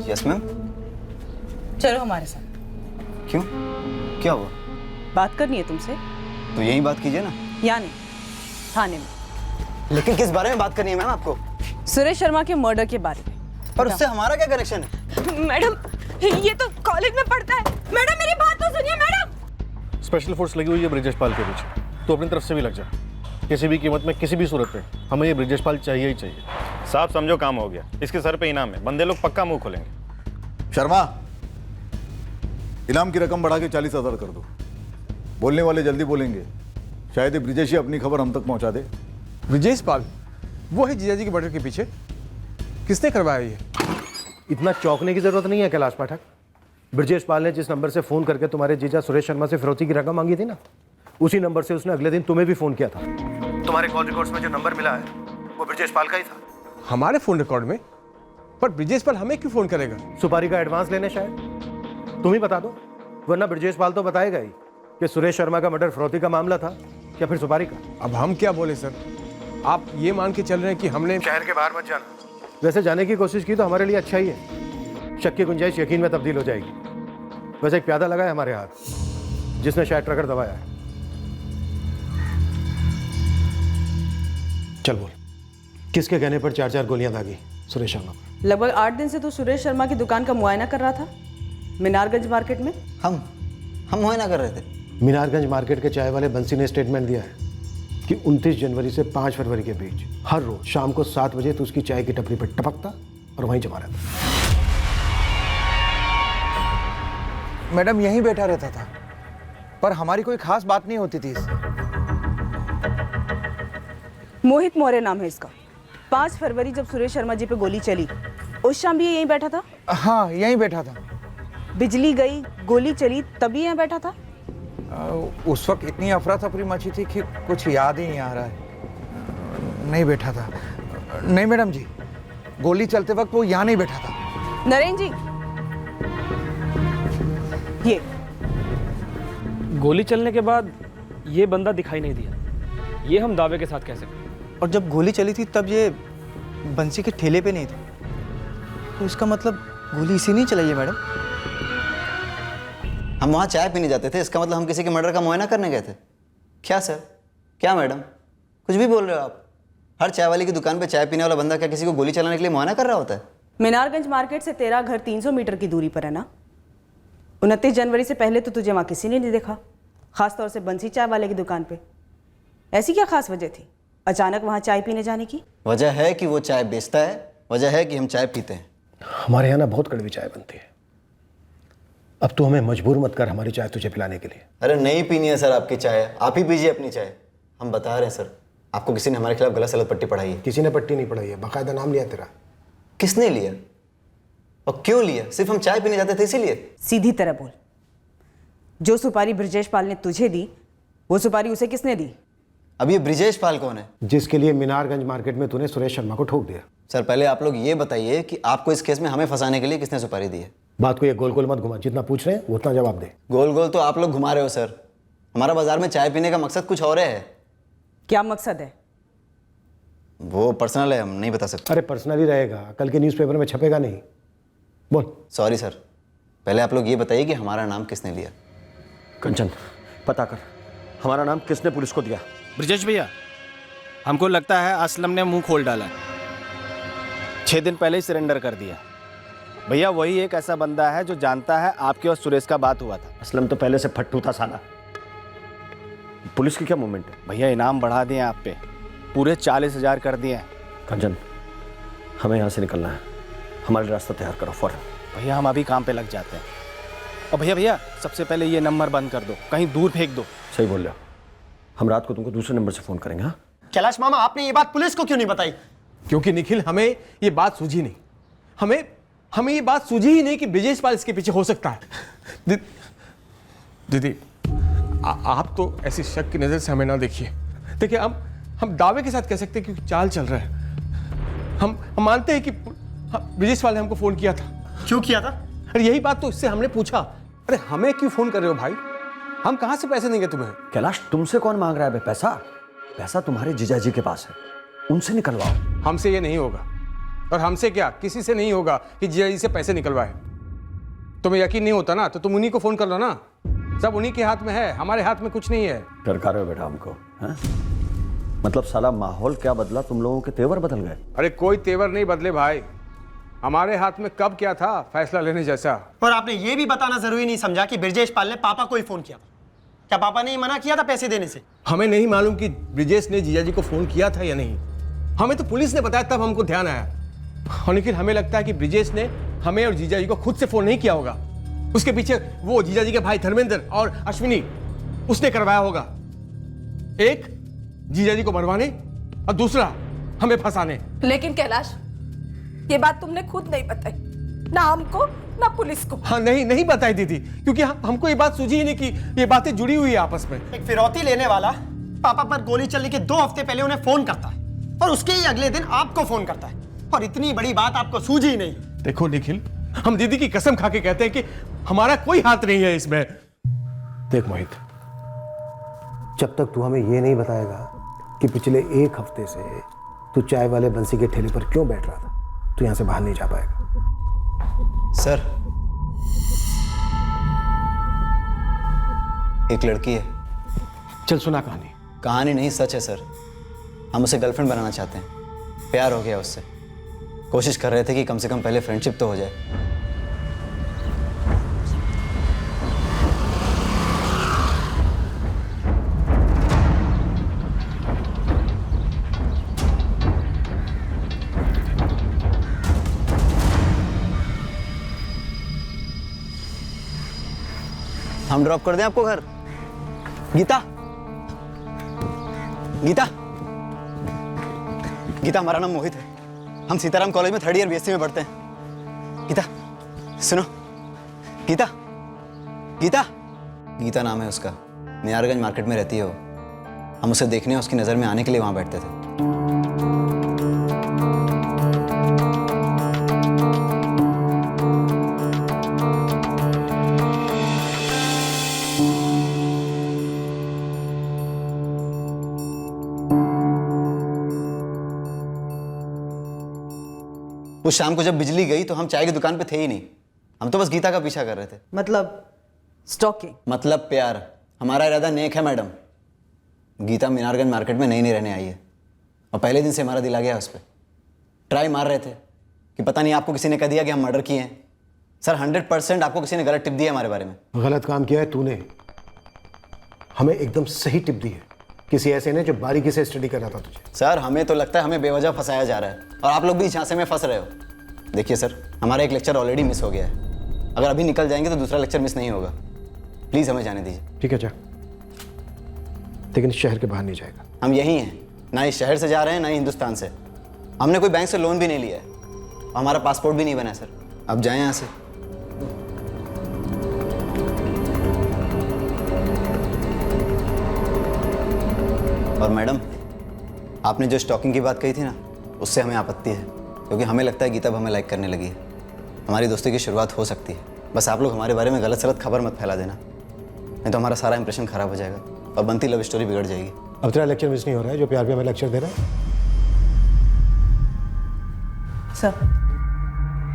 Yes ma'am. चलो हमारे साथ। क्यों, क्या हुआ? बात करनी है तुमसे। तो यही बात कीजिए ना। या नहीं, थाने में। लेकिन किस बारे में बात करनी है मैम आपको? सुरेश शर्मा के मर्डर के बारे में। और उससे हमारा क्या कनेक्शन है? मैडम, ये तो कॉलेज में पढ़ता है। मैडम मेरी बात तो सुनिए मैडम। स्पेशल फोर्स लगी हुई है ब्रिजेश पाल के पीछे, तो अपनी तरफ से भी लग जा। किसी भी कीमत में, किसी भी सूरत पे हमें ये ब्रिजेश पाल चाहिए ही चाहिए। साहब समझो काम हो गया, इसके सर पे इनाम है, बंदे लोग पक्का मुंह खोलेंगे। शर्मा, इनाम की रकम बढ़ा के 40,000 कर दो। बोलने वाले जल्दी बोलेंगे, शायद ये ब्रिजेश ही अपनी खबर हम तक पहुंचा दे। ब्रिजेश पाल वो है जीजा जी के मर्डर के पीछे? किसने करवाया ये? इतना चौंकने की जरूरत नहीं है कैलाश पाठक। ब्रिजेश पाल ने जिस नंबर से फोन करके तुम्हारे जीजा सुरेश शर्मा से फिरौती की रकम मांगी थी ना, उसी नंबर से उसने अगले दिन तुम्हें भी फोन किया था। तुम्हारे कॉल रिकॉर्ड्स में जो नंबर मिला है वो ब्रिजेश पाल का ही था। हमारे फोन रिकॉर्ड में? पर ब्रिजेश पाल हमें क्यों फोन करेगा? सुपारी का एडवांस लेने शायद। तुम ही बता दो, वरना ब्रिजेश पाल तो बताएगा ही कि सुरेश शर्मा का मर्डर फिरौती का मामला था या फिर सुपारी का। अब हम क्या बोले सर? आप ये मान के चल रहे हैं कि हमने शहर के बाहर मत जाना। वैसे जाने की कोशिश की तो हमारे लिए अच्छा ही है। शक की गुंजाइश यकीन में तब्दील हो जाएगी। वैसे एक प्यादा लगा है हमारे हाथ, जिसने शायद ट्रकर दबाया है। चल बोल, किसके कहने पर 4-4 गोलियां दागी सुरेश शर्मा पर? लगभग 8 दिन से तो सुरेश शर्मा की दुकान का मुआयना कर रहा था मीनारगंज मार्केट में। हम मुआयना कर रहे थे। मीनारगंज मार्केट के चाय वाले बंसी ने स्टेटमेंट दिया है कि 29 जनवरी से 5 फरवरी के बीच हर रोज शाम को 7 बजे तो उसकी चाय की टपरी पर टपकता और वहीं जमा रहता। मैडम यहीं बैठा रहता था, पर हमारी कोई खास बात नहीं होती थी इससे। मोहित मौर्य नाम है इसका। 5 फरवरी जब सुरेश शर्मा जी पे गोली चली, उस शाम भी ये यहीं बैठा था? हाँ, यहीं बैठा था। बिजली गई, गोली चली, तभी यहाँ बैठा था? उस वक्त इतनी अफरा तफरी मची थी कि कुछ याद ही नहीं आ रहा है। नहीं बैठा था। नहीं मैडम जी, गोली चलते वक्त वो यहाँ नहीं बैठा था। नरेंद्र जी, ये गोली चलने के बाद ये बंदा दिखाई नहीं दिया, ये हम दावे के साथ कह सकते हैं। और जब गोली चली थी तब ये बंसी के ठेले पे नहीं था, तो इसका मतलब गोली इसी नहीं चलाई है मैडम। हम वहाँ चाय पीने जाते थे, इसका मतलब हम किसी के मर्डर का मुआयना करने गए थे क्या सर? क्या मैडम, कुछ भी बोल रहे हो आप? हर चाय वाली की दुकान पे चाय पीने वाला बंदा क्या किसी को गोली चलाने के लिए मुआयना कर रहा होता है? मीनारगंज मार्केट से तेरा घर 300 मीटर की दूरी पर है ना? 29 जनवरी से पहले तो तुझे वहाँ किसी ने नहीं देखा, खासतौर से बंसी चाय वाले की दुकान पे। ऐसी क्या खास वजह थी अचानक वहाँ चाय पीने जाने की? वजह है कि वो चाय बेचता है, वजह है कि हम चाय पीते हैं। हमारे यहाँ ना बहुत कड़वी चाय बनती है। अब तू हमें मजबूर मत कर हमारी चाय तुझे पिलाने के लिए। अरे नहीं पीनी है सर आपकी चाय, आप ही पीजिए अपनी चाय। हम बता रहे हैं सर, आपको किसी ने हमारे खिलाफ गलत सलत पट्टी पढ़ाई है। किसी ने पट्टी नहीं पढ़ाई है, बाकायदा नाम लिया तेरा। किसने लिया और क्यों लिया? सिर्फ हम चाय पीने जाते थे इसीलिए? सीधी तरह बोल, जो सुपारी ब्रिजेश पाल ने तुझे दी वो सुपारी उसे किसने दी? अब ये ब्रिजेश पाल कौन है? जिसके लिए मीनारगंज मार्केट में तूने सुरेश शर्मा को ठोक दिया। सर पहले आप लोग ये बताइए कि आपको इस केस में हमें फंसाने के लिए किसने सुपारी दी है? बात को ये गोल गोल मत घुमा, जितना पूछ रहे हैं उतना जवाब दे। गोल गोल तो आप लोग घुमा रहे हो सर। हमारा बाजार में चाय पीने का मकसद कुछ और है। क्या मकसद है? वो पर्सनल है, हम नहीं बता सकते। अरे पर्सनल ही रहेगा, कल के न्यूज़पेपर में छपेगा नहीं। बोल। सॉरी सर, पहले आप लोग ये बताइए कि हमारा नाम किसने लिया? कंचन, पता कर हमारा नाम किसने पुलिस को दिया। ब्रिजेश भैया, हमको लगता है असलम ने मुंह खोल डाला है। 6 दिन पहले ही सरेंडर कर दिया। भैया वही एक ऐसा बंदा है जो जानता है आपके और सुरेश का बात हुआ था। असलम तो पहले से फट्टू था साला। पुलिस की क्या मूवमेंट है? भैया इनाम बढ़ा दिए आप पे, पूरे 40,000 कर दिए हैं। कंचन, हमें यहाँ से निकलना है, हमारा रास्ता तैयार करो फौरन। भैया हम अभी काम पे लग जाते हैं। और भैया सबसे पहले ये नंबर बंद कर दो, कहीं दूर फेंक दो। सही बोल रहे हो, हम रात को तुमको दूसरे नंबर से फोन करेंगे। हाँ कैलाश मामा, आपने ये बात पुलिस को क्यों नहीं बताई? क्योंकि निखिल हमें ये बात सूझी नहीं। हमें ये बात सूझी ही नहीं कि ब्रिजेश पाल इसके पीछे हो सकता है। दीदी आप तो ऐसी शक की नजर से हमें ना देखिए। देखिए हम दावे के साथ कह सकते हैं क्योंकि चाल चल रहा है। हम मानते हैं कि ब्रिजेश पाल ने हमको फोन किया था। क्यों किया था? अरे यही बात तो इससे हमने पूछा। अरे हमें क्यों फोन कर रहे हो भाई? हम कहां से पैसे देंगे तुम्हें? कैलाश, तुमसे कौन मांग रहा है पैसा? पैसा तुम्हारे जीजाजी के पास है, उनसे निकलवाओ। हमसे ये नहीं होगा, और हमसे क्या किसी से नहीं होगा कि जीजाजी से पैसे निकलवाए। तुम्हें यकीन नहीं होता ना तो तुम उन्हीं को फोन कर लो ना। सब उन्हीं के हाथ में है, हमारे हाथ में कुछ नहीं है। डरका रहे हो बेटा हमको? है? मतलब साला माहौल क्या बदला, तुम लोगों के तेवर बदल गए? अरे कोई तेवर नहीं बदले भाई, हमारे हाथ में कब क्या था फैसला लेने जैसा। और आपने ये भी बताना जरूरी नहीं समझा कि ब्रिजेश पाल ने पापा को ही फोन किया। क्या पापा ने मना किया था पैसे देने से? हमें नहीं मालूम कि ब्रिजेश ने जीजाजी को फोन किया था या नहीं। हमें तो पुलिस ने बताया, तब हमको ध्यान आया। और निखिल हमें लगता है कि ब्रिजेश ने हमें और जीजाजी को खुद से फोन नहीं किया होगा। उसके पीछे वो जीजा जी के भाई धर्मेंद्र और अश्विनी, उसने करवाया होगा। एक जीजा जी को मरवाने और दूसरा हमें फंसाने। लेकिन कैलाश, ये बात तुमने खुद नहीं बताई, ना हमको ना पुलिस को। हाँ, नहीं बताई दीदी, क्योंकि हमको ये बात सूझी ही नहीं कि ये बातें जुड़ी हुई है आपस में। एक फिरौती लेने वाला पापा पर गोली चलने के 2 हफ्ते पहले उन्हें फोन करता है और उसके ही अगले दिन आपको फोन करता है, और इतनी बड़ी बात आपको सूझी ही नहीं। देखो निखिल, हम दीदी की कसम खा के कहते हैं कि हमारा कोई हाथ नहीं है इसमें। देख मोहित, जब तक तू हमें ये नहीं बताएगा कि पिछले 1 हफ्ते से तू चाय वाले बंसी के ठेले पर क्यों बैठ रहा था, तू यहां से बाहर नहीं जा पाएगा। सर, एक लड़की है। चल सुना कहानी। कहानी नहीं, सच है सर। हम उसे गर्लफ्रेंड बनाना चाहते हैं। प्यार हो गया उससे। कोशिश कर रहे थे कि कम से कम पहले फ्रेंडशिप तो हो जाए। हम ड्रॉप कर दें आपको घर? गीता, गीता, गीता, हमारा नाम मोहित है। हम सीताराम कॉलेज में 3rd ईयर बीएससी में पढ़ते हैं। गीता सुनो, गीता, गीता, गीता नाम है उसका। मिनारगंज मार्केट में रहती है वो। हम उसे देखने और उसकी नज़र में आने के लिए वहाँ बैठते थे। उस शाम को जब बिजली गई तो हम चाय की दुकान पे थे ही नहीं। हम तो बस गीता का पीछा कर रहे थे। मतलब स्टॉकिंग? मतलब प्यार। हमारा इरादा नेक है मैडम। गीता मीनारगंज मार्केट में नई रहने आई है और पहले दिन से हमारा दिल आ गया उस पर। ट्राई मार रहे थे कि पता नहीं आपको किसी ने कह दिया कि हम मर्डर किए हैं। सर 100% आपको किसी ने गलत टिप दी है हमारे बारे में। गलत काम किया है तूने। हमें एकदम सही टिप दी है किसी ऐसे ने जो बारीकी से स्टडी कर रहा था तुझे। सर हमें तो लगता है हमें बेवजह फंसाया जा रहा है और आप लोग भी झांसे में फंस रहे हो। देखिए सर, हमारा एक लेक्चर ऑलरेडी मिस हो गया है। अगर अभी निकल जाएंगे तो दूसरा लेक्चर मिस नहीं होगा। प्लीज़ हमें जाने दीजिए। ठीक है जा, लेकिन शहर के बाहर नहीं जाएगा। हम यहीं हैं, ना इस शहर से जा रहे हैं ना ही हिंदुस्तान से। हमने कोई बैंक से लोन भी नहीं लिया है, हमारा पासपोर्ट भी नहीं बना है सर। अब जाएं यहाँ से। और मैडम, आपने जो स्टॉकिंग की बात कही थी ना, उससे हमें आपत्ति है, क्योंकि हमें लगता है गीता अब हमें लाइक करने लगी है। हमारी दोस्ती की शुरुआत हो सकती है। बस आप लोग हमारे बारे में गलत सलत खबर मत फैला देना, नहीं तो हमारा सारा इंप्रेशन खराब हो जाएगा और बनती लव स्टोरी बिगड़ जाएगी। अब तेरा लेक्चर मिस नहीं हो रहा है जो प्यार पे हमें लेक्चर दे रहा है।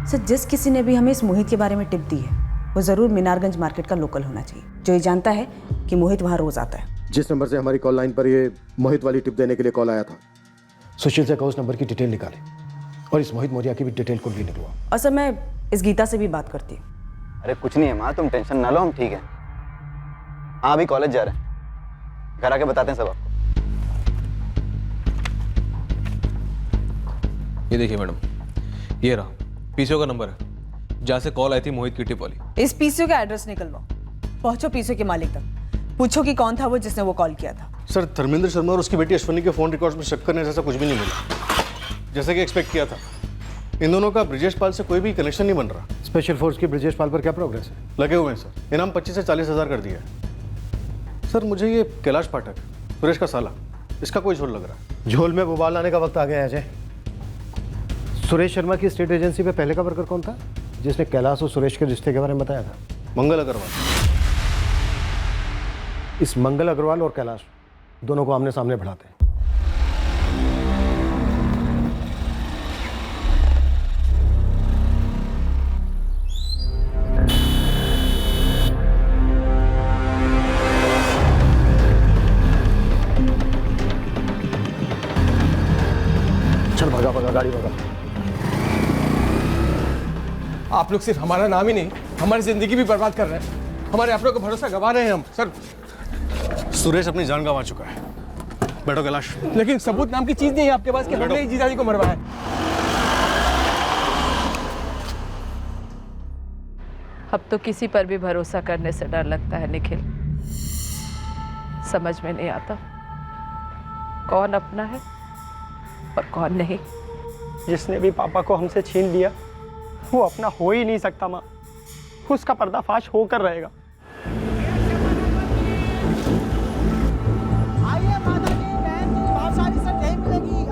सर, जिस किसी ने भी हमें इस मोहित के बारे में टिप दी है वो ज़रूर मीनारगंज मार्केट का लोकल होना चाहिए, जो ये जानता है कि मोहित वहाँ रोज़ आता है। जिस नंबर से हमारी कॉल लाइन पर ये मोहित वाली टिप देने के लिए कॉल आया था, सुशील से कहो उस नंबर की डिटेल निकाले और इस मोहित मौर्या की भी डिटेल को भी निकलवाओ। और सर, मैं इस गीता से भी बात करती हूँ। अरे कुछ नहीं है माँ, तुम टेंशन ना लो, हम ठीक है। हाँ अभी कॉलेज जा रहे हैं, घर आके बताते हैं सब आपको। ये देखिए मैडम, ये रहा पीसीओ का नंबर है जहाँ से कॉल आई थी मोहित की टिप वाली। इस पीसीओ का एड्रेस निकलवाओ, पहुंचो पीसीओ के मालिक तक, पूछो कि कौन था वो जिसने वो कॉल किया था। सर धर्मेंद्र शर्मा और उसकी बेटी अश्विनी के फोन रिकॉर्ड्स में शक करने जैसा कुछ भी नहीं मिला, जैसे कि एक्सपेक्ट किया था। इन दोनों का ब्रिजेश पाल से कोई भी कनेक्शन नहीं बन रहा। स्पेशल फोर्स की ब्रिजेश पाल पर क्या प्रोग्रेस है? लगे हुए हैं सर, इनाम 25 से 40 हज़ार कर दिया है। सर मुझे ये कैलाश पाठक, सुरेश का साला, इसका कोई झोल लग रहा है। झोल में बुबाल लाने का वक्त आ गया है अजय। सुरेश शर्मा की स्टेट एजेंसी पे पहले का वर्कर कौन था जिसने कैलाश और सुरेश के रिश्ते के बारे में बताया था? मंगल अग्रवाल। इस मंगल अग्रवाल और कैलाश दोनों को आमने सामने बढ़ाते हैं। चल भगा भगा, गाड़ी भगा। आप लोग सिर्फ हमारा नाम ही नहीं, हमारी जिंदगी भी बर्बाद कर रहे हैं। हमारे आप लोग का भरोसा गवा रहे हैं हम सर। सुरेश अपनी जान गंवा चुका है। बैठो कैलाश। लेकिन सबूत नाम की चीज नहीं है आपके पास कि हमने ही जीजा जी को मरवाया है। अब तो किसी पर भी भरोसा करने से डर लगता है निखिल। समझ में नहीं आता कौन अपना है और कौन नहीं। जिसने भी पापा को हमसे छीन लिया वो अपना हो ही नहीं सकता माँ, उसका पर्दाफाश होकर रहेगा। आइए माता जी, बहन जी, बहुत सारी सब यही मिलेगी।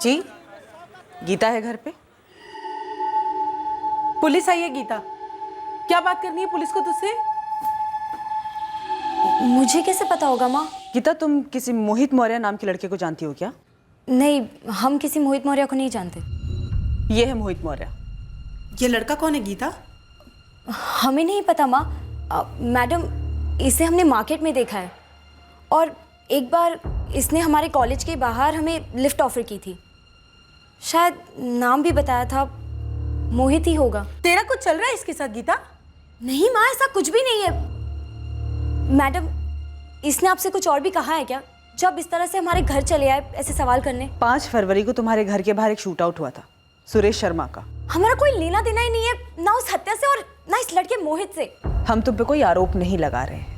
जी, गीता है घर पे? पुलिस आई है गीता। क्या बात करनी है पुलिस को तुझसे? मुझे कैसे पता होगा माँ? गीता, तुम किसी मोहित मौर्य नाम के लड़के को जानती हो क्या? नहीं, हम किसी मोहित मौर्य को नहीं जानते। ये है मोहित मौर्य। ये लड़का कौन है गीता? हमें नहीं पता माँ। मैडम, इसे हमने मार्केट में देखा है और एक बार इसने हमारे कॉलेज के बाहर हमें लिफ्ट ऑफर की थी। शायद नाम भी बताया था, मोहित ही होगा। तेरा कुछ चल रहा है इसके साथ गीता? नहीं माँ, ऐसा कुछ भी नहीं है। मैडम, इसने आपसे कुछ और भी कहा है क्या जब इस तरह से हमारे घर चले आए ऐसे सवाल करने? 5 फरवरी को तुम्हारे घर के बाहर एक शूट आउट हुआ था सुरेश शर्मा का। हमारा कोई लेना देना ही नहीं है ना उस हत्या से और ना इस लड़के मोहित से। हम तुम पे कोई आरोप नहीं लगा रहे हैं।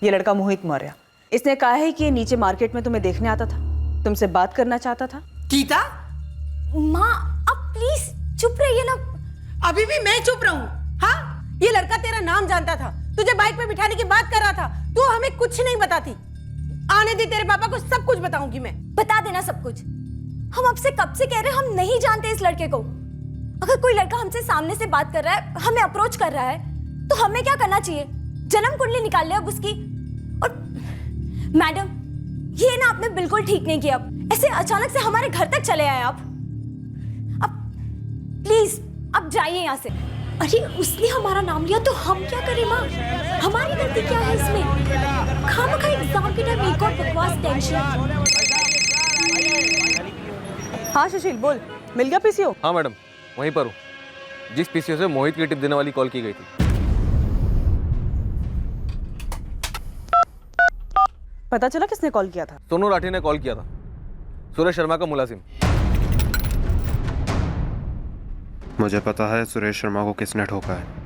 ये लड़का मोहित मौर्य, इसने कहा है कि ये नीचे मार्केट में तुम्हें देखने आता था, तुमसे बात करना चाहता था। गीता, माँ अब प्लीज चुप रहिए ना। अभी भी मैं चुप रहूं? हाँ, ये लड़का तेरा नाम जानता था, तुझे बाइक पे बिठाने की बात कर रहा था, तू हमें कुछ नहीं बताती। आने दे, तेरे पापा को सब कुछ बताऊंगी मैं। बता देना सब कुछ। हम आपसे कब से कह रहे हैं हम नहीं जानते इस लड़के को। अगर कोई लड़का हमसे सामने से बात कर रहा है, हमें अप्रोच कर रहा है, तो हमें क्या करना चाहिए? जन्म कुंडली निकाल ले अब उसकी। और मैडम, ये ना आपने बिल्कुल ठीक नहीं किया। ऐसे अचानक से हमारे घर तक चले आए आप। अब प्लीज अब जाइए यहाँ से। अरे उसने हमारा नाम लिया तो हम क्या करें माँ? हमारी गलती क्या है इसमें? खामखा एग्जाम के टाइम एक और बकवास टेंशन। हाँ सुशील, बोल, मिल गया पीसीओ? हाँ मैडम, वहीं पर हूँ जिस पीसीओ से मोहित की टिप देने वाली कॉल की गई थी। पता चला किसने कॉल किया था? सोनू राठी ने कॉल किया था, सुरेश शर्मा का मुलाजिम। मुझे पता है सुरेश शर्मा को किसने ठोका है।